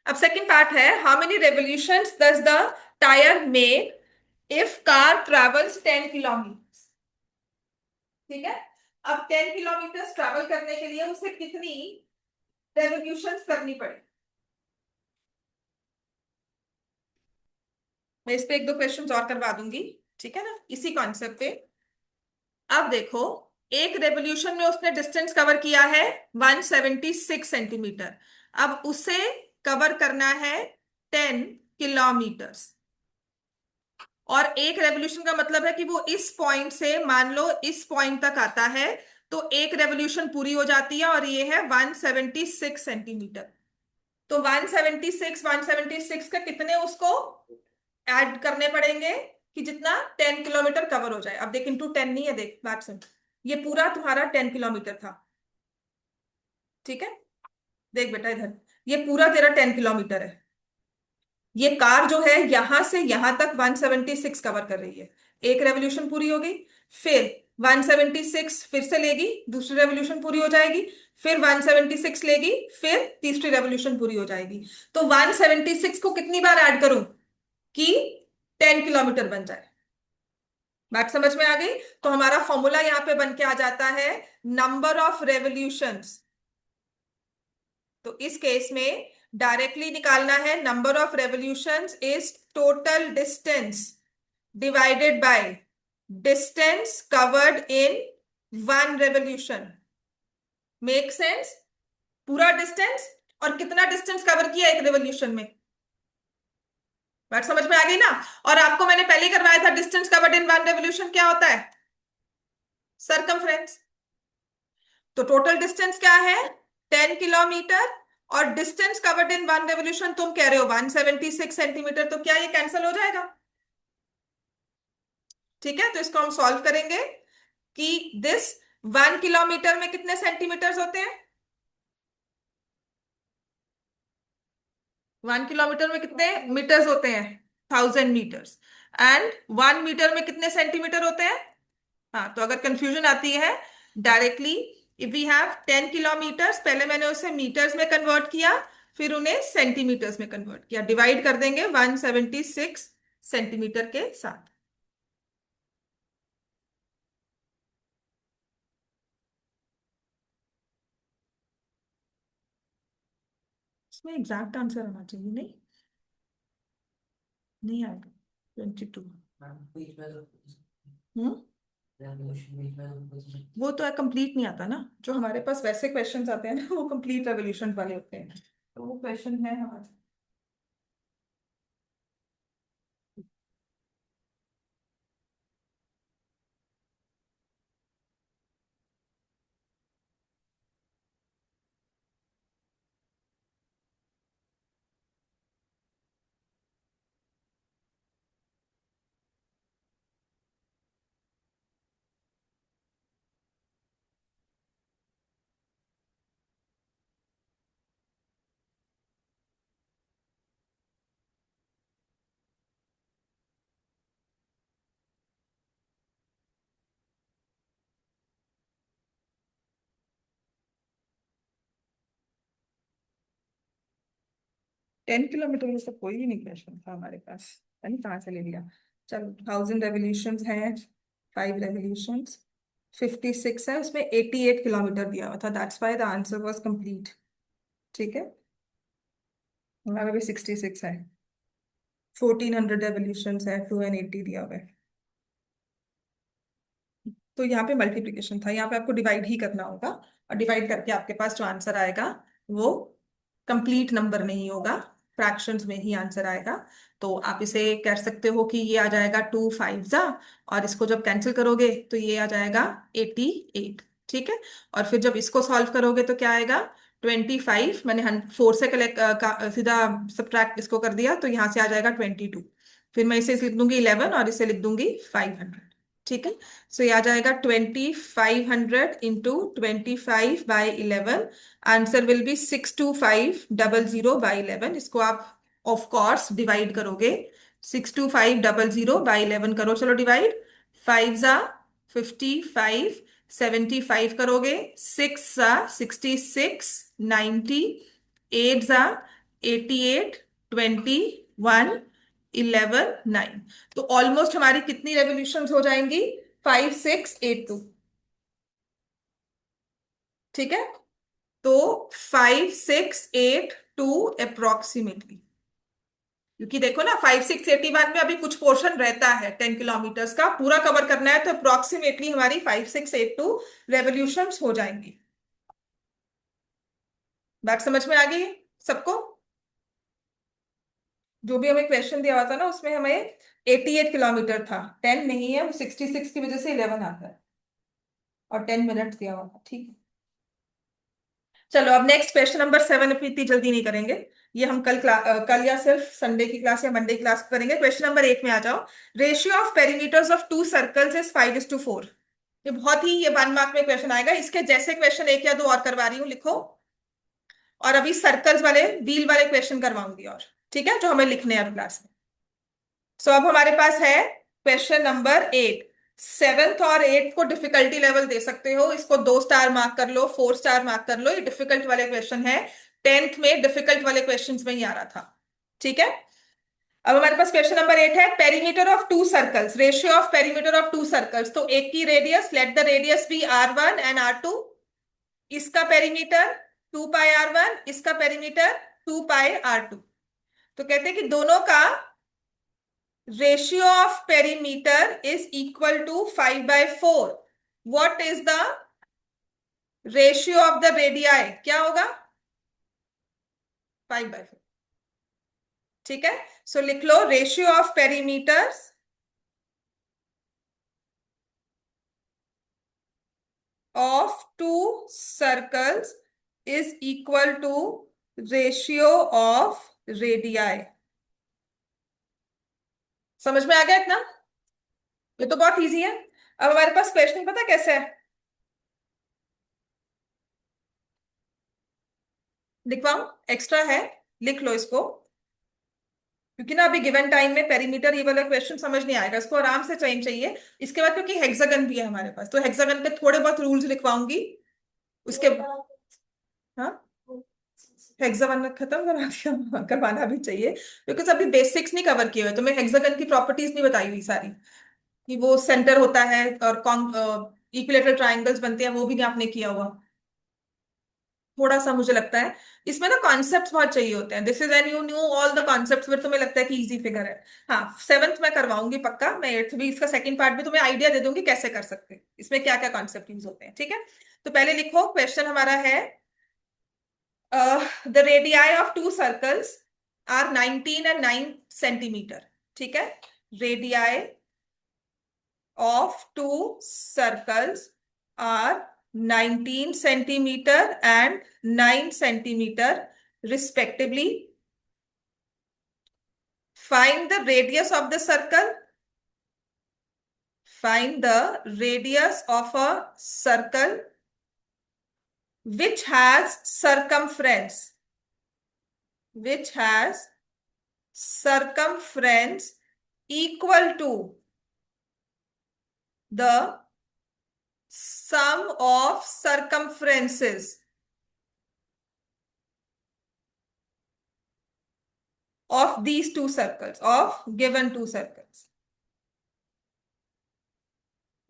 अब सेकंड पार्ट है, how many revolutions does the tyre make if car travels 10 kilometre. ठीक है, अब 10 किलोमीटर ट्रेवल करने के लिए उसे कितनी रेवोल्यूशंस करनी पड़े? मैं इस पे एक दो क्वेश्चंस और करवा दूंगी, ठीक है ना, इसी कॉन्सेप्ट पे। अब देखो, एक रेवोल्यूशन में उसने डिस्टेंस कवर किया है 176 सेंटीमीटर। अब उसे कवर करना है 10 किलोमीटर्स। और एक रेवोल्यूशन का मतलब है कि वो इस पॉइंट से मान लो इस पॉइंट तक आता है, तो एक रेवोल्यूशन पूरी हो जाती है, और ये है 176 सेंटीमीटर। तो 176 का कितने उसको ऐड करने पड़ेंगे कि जितना 10 किलोमीटर कवर हो जाए। अब देख, इंटू 10 नहीं है, देख बात सुन, ये पूरा तुम्हारा 10 किलोमीटर था। ठीक है, देख बेटा इधर, ये पूरा तेरा 10 किलोमीटर है। ये कार जो है यहां से यहां तक 176 कवर कर रही है। एक रेवोल्यूशन पूरी हो गई, फिर 176 फिर से लेगी, दूसरी रेवोल्यूशन पूरी हो जाएगी, फिर 176 लेगी, फिर तीसरी रेवोल्यूशन पूरी हो जाएगी। तो 176 को कितनी बार ऐड करूं कि 10 किलोमीटर बन जाए? बात समझ में आ गई? तो हमारा फॉर्मूला यहां पे बन के आ जाता है, नंबर ऑफ रेवोल्यूशंस। तो इस केस में डायरेक्टली निकालना है, number of revolutions is total distance divided by distance covered in one revolution. Make sense? पूरा डिस्टेंस और कितना डिस्टेंस कवर किया एक रेवोल्यूशन में। बात समझ में आ गई ना? और आपको मैंने पहले ही करवाया था, distance covered in one revolution क्या होता है? सरकमफ्रेंस। तो टोटल डिस्टेंस क्या है? 10 किलोमीटर। और distance covered in one revolution तुम कह रहे हो 176 सेंटीमीटर, तो क्या ये कैंसिल हो जाएगा? ठीक है, तो इसको हम सॉल्व करेंगे कि दिस 1 किलोमीटर में कितने सेंटीमीटर्स होते हैं? 1 किलोमीटर में कितने मीटर्स होते हैं? 1000 मीटर्स। एंड 1 मीटर में कितने सेंटीमीटर होते हैं? हाँ, तो अगर कंफ्यूजन आती है, directly if we have 10 kilometres, पहले मैंने उसे मीटर्स में कन्वर्ट किया, फिर उन्हें सेंटीमीटर्स में कन्वर्ट किया, डिवाइड कर देंगे 176 सेंटीमीटर के साथ। इसमें एग्जैक्ट आंसर आना चाहिए, नहीं? नहीं आएगा। 22। हम्म, वो तो कंप्लीट नहीं आता ना, जो हमारे पास वैसे क्वेश्चंस आते हैं ना, वो कंप्लीट रेवोल्यूशन वाले होते हैं। तो वो क्वेश्चन है हमारे। 10 किलोमीटर में से कोई भी नहीं क्वेश्चन था हमारे पास, पता नहीं कहाँ से ले लिया। चलो, 1000 रेवोल्यूशन है, 5 रेवोल्यूशन, 56 है, उसमें 88 किलोमीटर दिया हुआ था, that's why the answer was complete. ठीक है, हमारा भी 66 है, 1400 रेवोल्यूशन है, 280 दिया हुआ है। तो यहाँ पे मल्टीप्लीकेशन था, यहाँ पे आपको डिवाइड ही करना होगा, और डिवाइड करके आपके पास जो आंसर आएगा वो कंप्लीट नंबर नहीं होगा, फ्रैक्शंस में ही आंसर आएगा। तो आप इसे कह सकते हो कि ये आ जाएगा 2 5 और इसको जब कैंसिल करोगे तो ये आ जाएगा 88। ठीक है, और फिर जब इसको सॉल्व करोगे तो क्या आएगा? 25, मैंने 4 से कलेक्ट सीधा सब्ट्रैक्ट इसको कर दिया, तो यहाँ से आ जाएगा 22। फिर मैं इसे लिख दूंगी 11 और इसे लिख दूंगी 500। ठीक है। सो ये आ जाएगा 2500 इंटू 25/11। Answer will be 62500/11। इसको आप ऑफ कोर्स डिवाइड करोगे। 62500/11 करो, चलो डिवाइड। 5 जा 55, 75 करोगे। 6 जा 66, 90। 8 जा 88, 21, 11, 9। तो ऑलमोस्ट हमारी कितनी रेवोल्यूशन हो जाएंगी? 5682। ठीक है। तो 5682 अप्रोक्सीमेटली। क्योंकि देखो ना, 5681 में अभी कुछ पोर्शन रहता है 10 किलोमीटर्स का, पूरा कवर करना है, तो अप्रोक्सीमेटली हमारी 5682 रेवोल्यूशन हो जाएंगी। बात समझ में आ गई है सबको? जो भी हमें क्वेश्चन दिया हुआ था ना, उसमें हमें 88 किलोमीटर था, 10 नहीं है, वो 66 की वजह से 11 आता है, और 10 मिनट दिया हुआ था। ठीक है। चलो अब नेक्स्ट क्वेश्चन नंबर 7 पे इतनी जल्दी नहीं करेंगे। ये हम कल या सिर्फ संडे की क्लास या मंडे की क्लास करेंगे। क्वेश्चन नंबर 8 में आ जाओ। Ratio of perimeters of two circles is 5:4। ये बहुत ही, ये 1 मार्क में क्वेश्चन आएगा। इसके जैसे क्वेश्चन एक या दो और करवा रही हूँ, लिखो। और अभी सर्कल्स वाले, व्हील वाले क्वेश्चन करवाऊंगी, और ठीक है, जो हमें लिखने हैं क्लास में। सो अब हमारे पास है क्वेश्चन नंबर 8। सेवेंथ और एट्थ को डिफिकल्टी लेवल दे सकते हो, इसको 2 स्टार मार्क कर लो, 4 स्टार मार्क कर लो, ये डिफिकल्ट वाले क्वेश्चन है। 10th में डिफिकल्ट वाले क्वेश्चन में ही आ रहा था। ठीक है। अब हमारे पास क्वेश्चन नंबर 8 है, perimeter of two circles, ratio of perimeter of two circles. तो एक की radius, let the radius be R1 and R2। इसका पेरीमीटर 2πr1, इसका पेरीमीटर 2πr2। तो कहते हैं कि दोनों का ratio of perimeter is equal to 5/4. What is the ratio of the radii? क्या होगा? 5/4। ठीक है। सो लिख लो, ratio of perimeters of two circles is equal to ratio of radii। समझ में आ गया इतना? ये तो बहुत इजी है। अब हमारे पास क्वेश्चन पता कैसे है, लिखवाऊं? एक्स्ट्रा है, लिख लो इसको। क्योंकि ना अभी गिवन टाइम में पेरीमीटर ये वाला क्वेश्चन समझ नहीं आएगा, इसको आराम से चेंज चाहिए। इसके बाद क्योंकि हेक्सागन भी है हमारे पास, तो हेक्सागन के थोड़े बहुत रूल्स लिखवाऊंगी उसके। हाँ, हेक्सागन खत्म करा दिया, करवाना भी चाहिए, क्योंकि अभी बेसिक्स नहीं कवर किए हुए, तो मैं हेक्सागन की प्रॉपर्टीज नहीं बताई हुई सारी, कि वो सेंटर होता है और इक्विलेटरल ट्राइंगल्स बनते हैं, वो भी नहीं आपने किया हुआ। थोड़ा सा मुझे लगता है इसमें ना कॉन्सेप्ट्स बहुत चाहिए होते हैं। This is an you knew all the concepts, फिर तुम्हें लगता है कि इजी फिगर है। हाँ, 7th में करवाऊंगी पक्का, मैं 8th भी, इसका सेकंड पार्ट भी तुम्हें आइडिया दे दूंगी कैसे कर सकते हैं, इसमें क्या क्या कॉन्सेप्ट यूज होते हैं। ठीक है। तो पहले लिखो, क्वेश्चन हमारा है the radii of two circles are 19 and 9 centimetre. ठीक है। Radii of two circles are 19 centimeter and 9 centimeter respectively. Find the radius of the circle. Find the radius of a circle which has circumference. Which has circumference equal to the sum of circumferences of these two circles, of given two circles।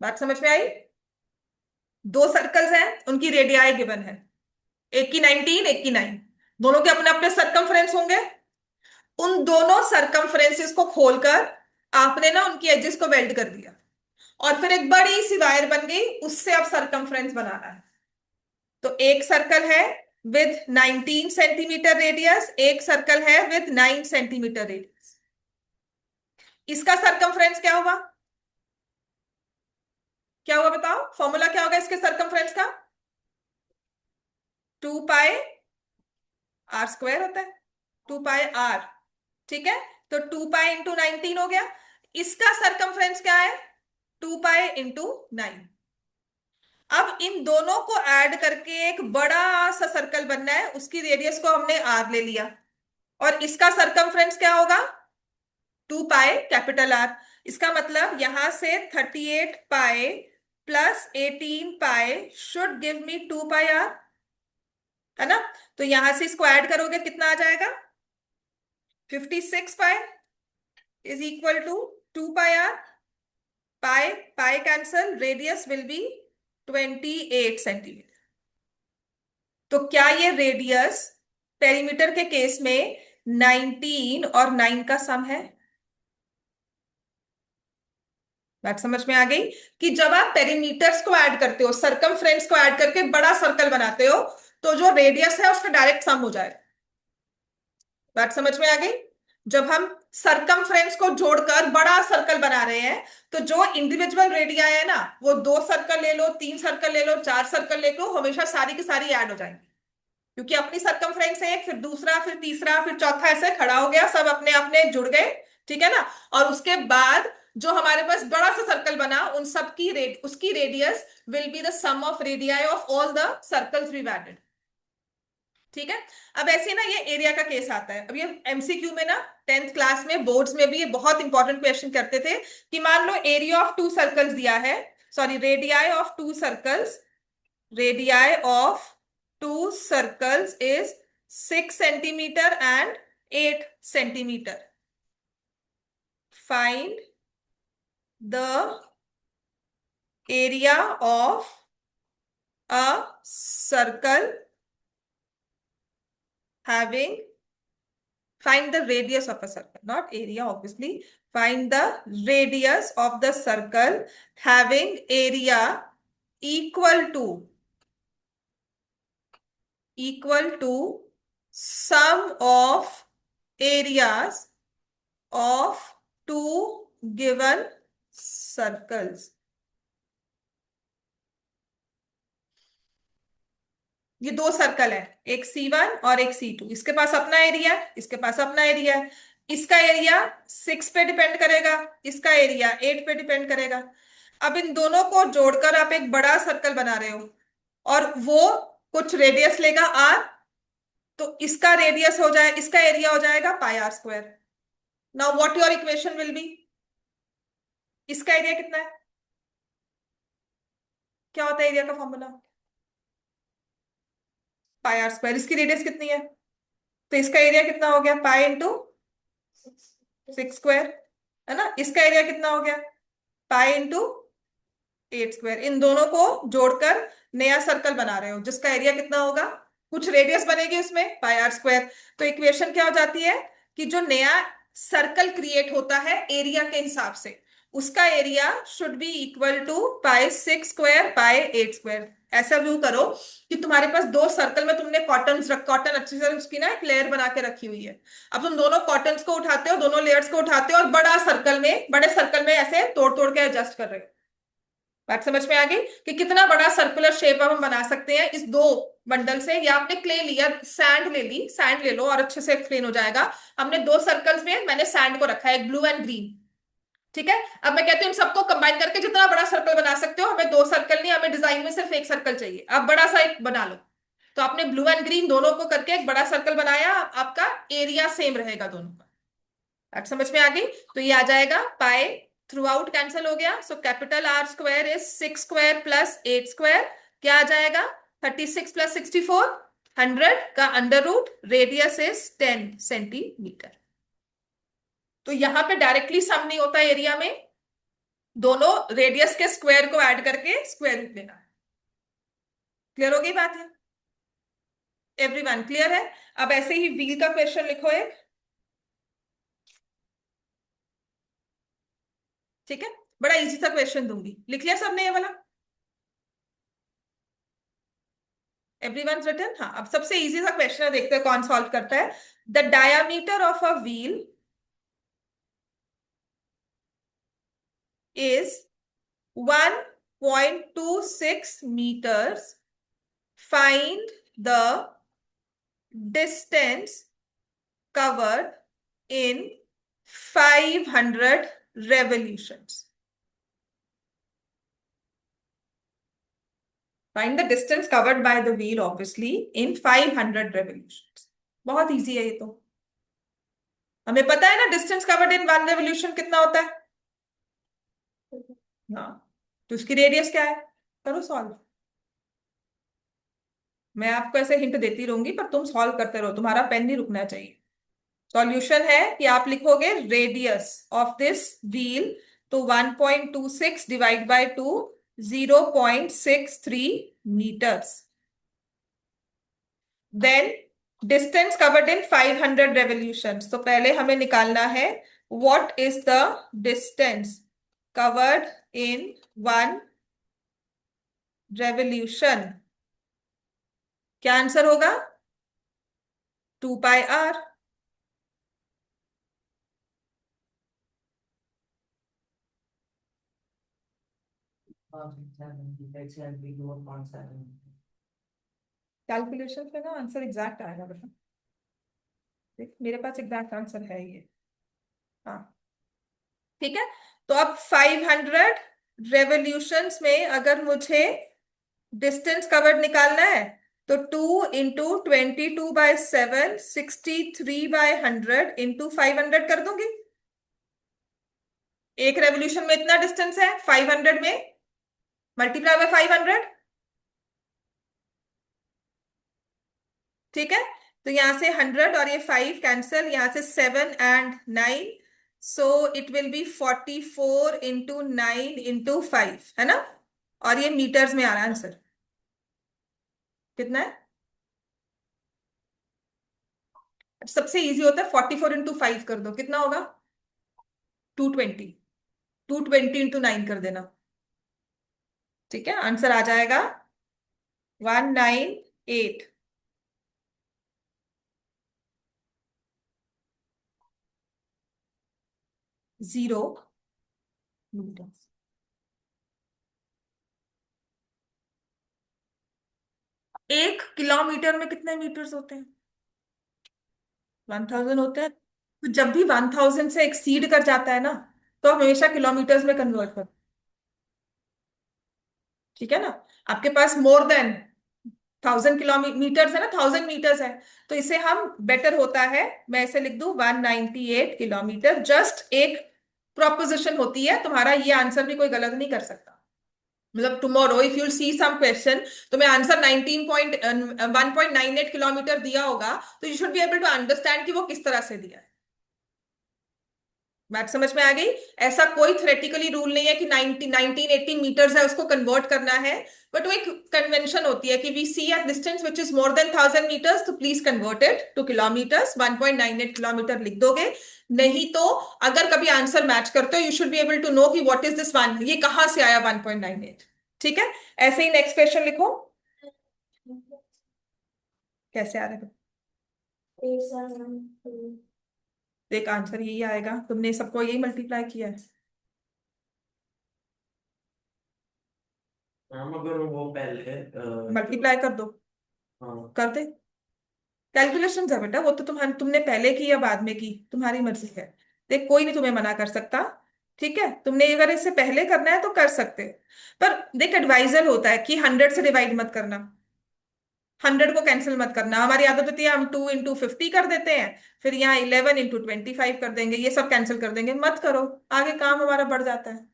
बात समझ में आई? दो circles हैं, उनकी radii given है, एक की 19, एक की 9। दोनों के अपने अपने सरकमफ्रेंस होंगे। उन दोनों सरकमफ्रेंसेस को खोलकर आपने ना उनकी एजेस को वेल्ड कर दिया, और फिर एक बड़ी सी वायर बन गई, उससे अब सरकमफ्रेंस बनाना है। तो एक सर्कल है विद 19 सेंटीमीटर रेडियस, एक सर्कल है विद 9 सेंटीमीटर रेडियस। इसका सरकमफ्रेंस क्या होगा? क्या होगा बताओ, फॉर्मूला क्या होगा इसके सरकमफ्रेंस का? 2πr² होता है, 2πr। ठीक है। तो 2π × 19 हो गया। इसका सरकमफ्रेंस क्या है? 2 पाई × 9। अब इन दोनों को ऐड करके एक बड़ा सा सर्कल बनना है, उसकी रेडियस को हमने आर ले लिया, और इसका सरकमफ्रेंस क्या होगा? 2 पाई कैपिटल आर। इसका मतलब यहां से 38 pi plus 18 pi should give me 2 pi r, है ना? तो यहां से इसको ऐड करोगे कितना आ जाएगा? 56 pi is equal to 2 pi r. Pi pi cancel, radius will be 28 centimetre. तो क्या ये रेडियस पेरीमीटर के केस में 19 और 9 का सम है? बात समझ में आ गई कि जब आप पेरीमीटर्स को ऐड करते हो, सरकमफ्रेंस को ऐड करके बड़ा सर्कल बनाते हो, तो जो रेडियस है उसका डायरेक्ट सम हो जाए। बात समझ में आ गई? जब हम सरकमफ्रेंस को जोड़कर बड़ा सर्कल बना रहे हैं, तो जो इंडिविजुअल रेडिया है ना, वो 2 सर्कल ले लो, 3 सर्कल ले लो, 4 सर्कल ले लो, हमेशा सारी की सारी ऐड हो जाएंगी, क्योंकि अपनी सरकमफ्रेंस है एक, फिर दूसरा, फिर तीसरा, फिर चौथा, ऐसे खड़ा हो गया, सब अपने अपने जुड़ गए। ठीक है ना? और उसके बाद जो हमारे पास बड़ा सा सर्कल बना, उन सब की उसकी radius will be the sum of radii of all the circles we added. ठीक है? अब ऐसे ना ये एरिया का केस आता है। अब ये एमसीक्यू में ना 10th क्लास में, बोर्ड्स में भी ये बहुत इंपॉर्टेंट क्वेश्चन करते थे कि मान लो एरिया ऑफ 2 सर्कल्स दिया है, sorry, radii of 2 circles, radii of 2 circles is 6 centimeter and 8 centimeter. Find the area of a circle having, find the radius of a circle, not area obviously. Find the radius of the circle having area equal to sum of areas of 2 given circles. ये 2 circle है, एक C1 और एक C2। इसके पास अपना area है, इसके पास अपना एरिया है। इसका एरिया 6 पे डिपेंड करेगा, इसका एरिया 8 पे डिपेंड करेगा। अब इन दोनों को जोड़कर आप एक बड़ा सर्कल बना रहे हो, और वो कुछ रेडियस लेगा R, तो इसका रेडियस हो जाए, इसका एरिया हो जाएगा πr²। Now what your equation will be? इसका एरिया कितना है? क्या होता है एरिया का फॉर्मूला? πr²। इसकी रेडियस कितनी है? तो इसका एरिया कितना हो गया? π × 6², है ना? इसका एरिया कितना हो गया? π × 8²। इन दोनों को जोड़कर नया सर्कल बना रहे हो, जिसका एरिया कितना होगा? कुछ रेडियस बनेगी उसमें, πr²। तो इक्वेशन क्या हो जाती है कि जो नया सर्कल क्रिएट होता है एरिया के हिसाब से, उसका area should be equal to π6² π8²। ऐसा व्यू करो कि तुम्हारे पास 2 सर्कल में तुमने कॉटन अच्छी से उसकी ना एक लेयर बना के रखी हुई है। अब तुम दोनों कॉटन्स को उठाते हो, दोनों लेयर्स को उठाते हो, और बड़े सर्कल में ऐसे तोड़ तोड़ के एडजस्ट कर रहे हो। बात समझ में आ गई कि कितना बड़ा सर्कुलर शेप हम बना सकते हैं इस 2 बंडल से। या आपने क्ले लिया, सैंड ले ली, सैंड ले लो और अच्छे से एक्सप्लेन हो जाएगा। हमने 2 सर्कल्स में मैंने सैंड को रखा है, एक ब्लू एंड ग्रीन। ठीक है? अब मैं कहती हूँ इन सबको कंबाइन करके जितना बड़ा सर्कल बना सकते हो। हमें 2 सर्कल नहीं, हमें डिजाइन में सिर्फ एक सर्कल चाहिए। अब बड़ा सा एक बना लो। तो आपने ब्लू एंड ग्रीन दोनों को करके एक बड़ा सर्कल बनाया, आपका एरिया सेम रहेगा दोनों का। अब समझ में आ गई? तो ये आ जाएगा पाई, थ्रू आउट कैंसिल हो गया, so capital R² is 6² plus 8²। क्या आ जाएगा? 36 प्लस 64, 100 का under root, radius is 10 centimetre. तो यहां पे डायरेक्टली सम नहीं होता एरिया में, दोनों रेडियस के स्क्वायर को ऐड करके स्क्वायर रूट लेना है। क्लियर हो गई बात है? एवरीवन क्लियर है? अब ऐसे ही व्हील का क्वेश्चन लिखो एक। ठीक है? बड़ा इजी सा क्वेश्चन दूंगी, लिख लिया सबने ये वाला? Everyone written? हाँ, अब सबसे इजी सा क्वेश्चन है, देखते हैं कौन सॉल्व करता है। The diameter of a wheel is 1.26 meters. Find the distance covered in 500 revolutions. Find the distance covered by the wheel obviously in 500 revolution. बहुत इजी है ये तो, हमें पता है ना distance covered in one revolution कितना होता है। हाँ, तो उसकी रेडियस क्या है, करो सॉल्व। मैं आपको ऐसे हिंट देती रहूंगी पर तुम सॉल्व करते रहो, तुम्हारा पेन नहीं रुकना चाहिए। सॉल्यूशन है कि आप लिखोगे रेडियस ऑफ दिस व्हील, तो 1.26 divide by 2, 0.63 metres. Then distance covered in 500 revolutions, तो पहले हमें निकालना है what is the distance covered in one revolution. क्या आंसर होगा, 2 πr। कैलकुलेशन पे ना आंसर एग्जैक्ट आएगा बेटा, देख मेरे पास एग्जैक्ट आंसर है ये। हाँ ठीक है, तो अब 500 रेवोल्यूशंस में अगर मुझे डिस्टेंस कवर्ड निकालना है, तो 2 × 22/7, 63/100 इंटू 500 कर दूंगी। एक रेवोल्यूशन में इतना डिस्टेंस है, 500 में मल्टीप्लाई बाय 500। ठीक है, तो यहां से 100 और ये 5 कैंसल, यहां से 7 and 9, so it will be 44 × 9 × 5, है ना। और ये मीटर्स में आ रहा है आंसर, कितना है। सबसे इजी होता है 44 × 5 कर दो, कितना होगा, 220। 220 × 9 कर देना, ठीक है, आंसर आ जाएगा 198। 0 मीटर। 1 किलोमीटर में कितने मीटर्स होते हैं, 1000 होते हैं। तो जब भी 1000 से एक्सीड कर जाता है ना, तो हमेशा किलोमीटर्स में कन्वर्ट कर, ठीक है ना। आपके पास मोर देन 1000 किलोमीटर्स है ना, 1000 मीटर्स है, तो इसे हम बेटर होता है, मैं इसे लिख दूं 198 किलोमीटर। जस्ट एक प्रोपोजिशन होती है, तुम्हारा ये आंसर भी कोई गलत नहीं कर सकता। मतलब tomorrow if you see some question, तो मैं आंसर 1.98 किलोमीटर दिया होगा, तो you should be able to understand कि वो किस तरह से दिया है। बात समझ में आ गई। ऐसा कोई थ्योरेटिकली रूल नहीं है कि 1980 मीटर्स है उसको कन्वर्ट करना है, बट वो एक कन्वेंशन होती है कि we see a distance which is more than 1000 metres, तो please convert it to kilometres, 1.98 kilometre लिख दोगे। नहीं तो अगर कभी आंसर मैच करते हो, you should be able to know कि व्हाट इज दिस वन, ये कहां से आया 1.98। ठीक है, ऐसे ही नेक्स्ट क्वेश्चन लिखो, कैसे आ रहा है। देख आंसर यही आएगा, तुमने सबको यही मल्टीप्लाई किया है। हाँ मगर वो पहले मल्टीप्लाई कर दो, हाँ। कर दे। कैलकुलेशन है बेटा, वो तो तुमने पहले की या बाद में की, तुम्हारी मर्जी है। देख कोई नहीं तुम्हें मना कर सकता, ठीक है, तुमने अगर इससे पहले करना है तो कर सकते हो। पर देख एडवाइजर होता है कि 100 से डिवाइड मत करना, 100 को कैंसिल मत करना। हमारी आदत होती है हम 2 × 50 कर देते हैं, फिर यहाँ 11 × 25 कर देंगे, ये सब कैंसिल कर देंगे, मत करो, आगे काम हमारा बढ़ जाता है।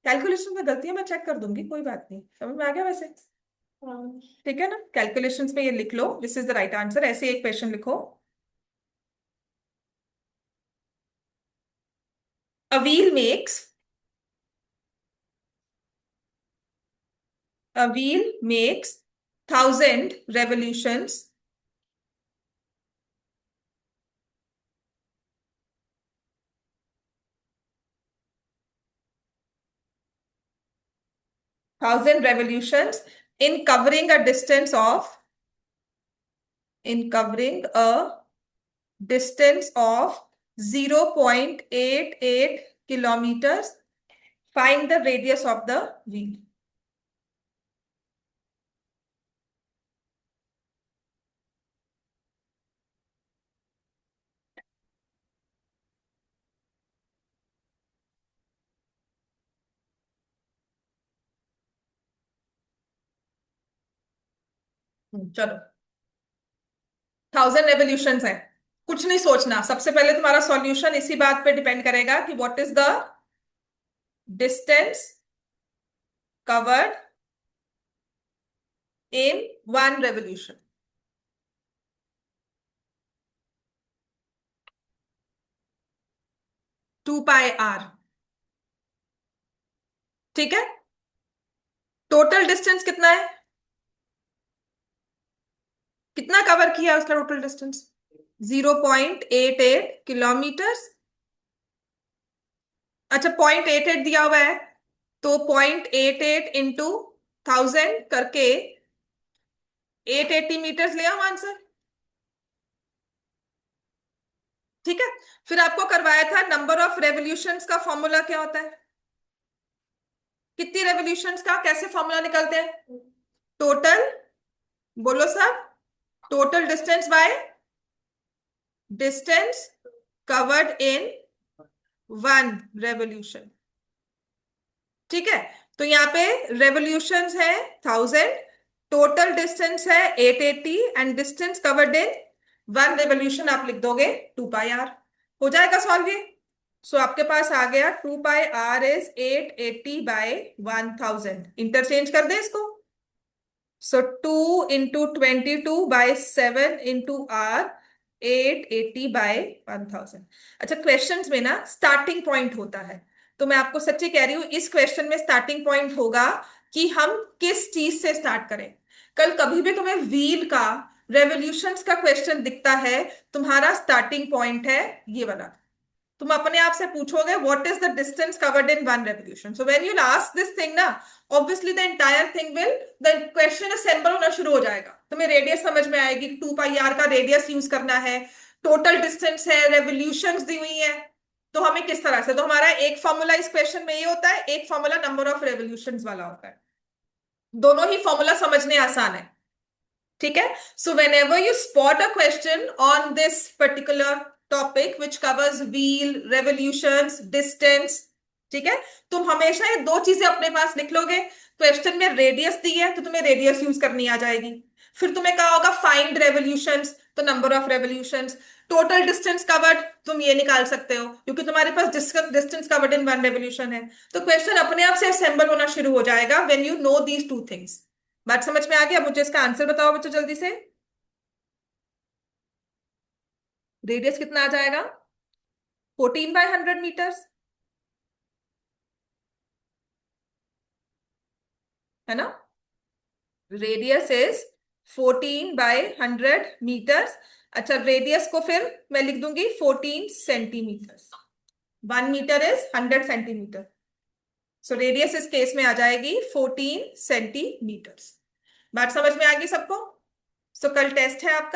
कैलकुलेशन में गलतियां मैं चेक कर दूंगी, कोई बात नहीं, समझ में आ गया वैसे। ठीक है ना, कैलकुलेशंस में ये लिख लो, this is the right answer, ऐसे एक क्वेश्चन लिखो। A wheel makes a wheel makes 1000 revolutions, 1000 revolutions in covering a distance of, in covering a distance of 0.88 kilometers. Find the radius of the wheel. चलो, 1000 revolutions है। कुछ नहीं सोचना, सबसे पहले तुम्हारा सॉल्यूशन इसी बात पे डिपेंड करेगा कि what is the distance covered in 1 revolution. 2 pi r. ठीक है, टोटल डिस्टेंस कितना है, कितना कवर किया है उसका टोटल डिस्टेंस? 0.88 किलोमीटर। अच्छा, 0.88 दिया हुआ है, तो 0.88 इंटू 1000 करके 880 मीटर्स ले आओ आंसर। ठीक है, फिर आपको करवाया था नंबर ऑफ रेवोल्यूशंस का फॉर्मूला क्या होता है, कितनी रेवोल्यूशंस का कैसे फॉर्मूला निकलते हैं? टोटल, बोलो सब, total distance by distance covered in 1 revolution. ठीक है, तो यहाँ पे रेवोल्यूशंस है 1000, टोटल डिस्टेंस है 880 and distance covered in 1 revolution आप लिख दोगे 2 पाई आर। हो जाएगा सॉल्व ये। सो आपके पास आ गया 2 पाई आर इज 880/1000। इंटरचेंज कर दे इसको। सो 2 into 22/7 into r 880/1000। अच्छा, क्वेश्चंस में ना स्टार्टिंग पॉइंट होता है, तो मैं आपको सच्ची कह रही हूं इस क्वेश्चन में स्टार्टिंग पॉइंट होगा कि हम किस चीज से स्टार्ट करें। कल कभी भी तुम्हें व्हील का रेवोल्यूशंस का क्वेश्चन दिखता है, तुम्हारा स्टार्टिंग पॉइंट है ये वाला। तुम अपने आप से पूछोगे what is the distance covered in 1 revolution. So when you ask this thing ना, obviously the entire thing will, the question assemble होना शुरू हो जाएगा। तुम्हें रेडियस समझ में आएगी, 2 पाई आर का रेडियस यूज करना है, टोटल डिस्टेंस है, रेवोल्यूशंस दी हुई है, तो हमें किस तरह से, तो हमारा एक फॉर्मूला इस क्वेश्चन में ये होता है, एक फॉर्मूला नंबर ऑफ रेवोल्यूशंस वाला होता है। दोनों ही फॉर्मूला समझने आसान है। ठीक है, so when ever you spot a question on this particular topic which covers wheel, revolutions, distance, ठीक है, तुम हमेशा ये दो चीजें अपने पास लिख लोगे। क्वेश्चन में रेडियस दी है तो तुम्हें रेडियस यूज करनी आ जाएगी। फिर तुम्हें कहा होगा फाइंड रेवोल्यूशंस, तो number of revolutions. Total distance covered तुम ये निकाल सकते हो क्योंकि तुम्हारे पास डिस्टेंस कवर्ड इन 1 रेवोल्यूशन है। तो क्वेश्चन अपने आप से असेंबल होना शुरू हो जाएगा when you know these two things. बात समझ में आ गया? मुझे इसका आंसर बताओ बच्चों जल्दी से। रेडियस कितना आ जाएगा? 14/100 मीटर्स, है ना? Radius is 14/100 metres. अच्छा, रेडियस को फिर मैं लिख दूंगी 14 centimetres. 1 metre is 100 centimetre. So radius इस केस में आ जाएगी 14 सेंटीमीटर्स। बात समझ में आ गई सबको? सो कल टेस्ट है आपका।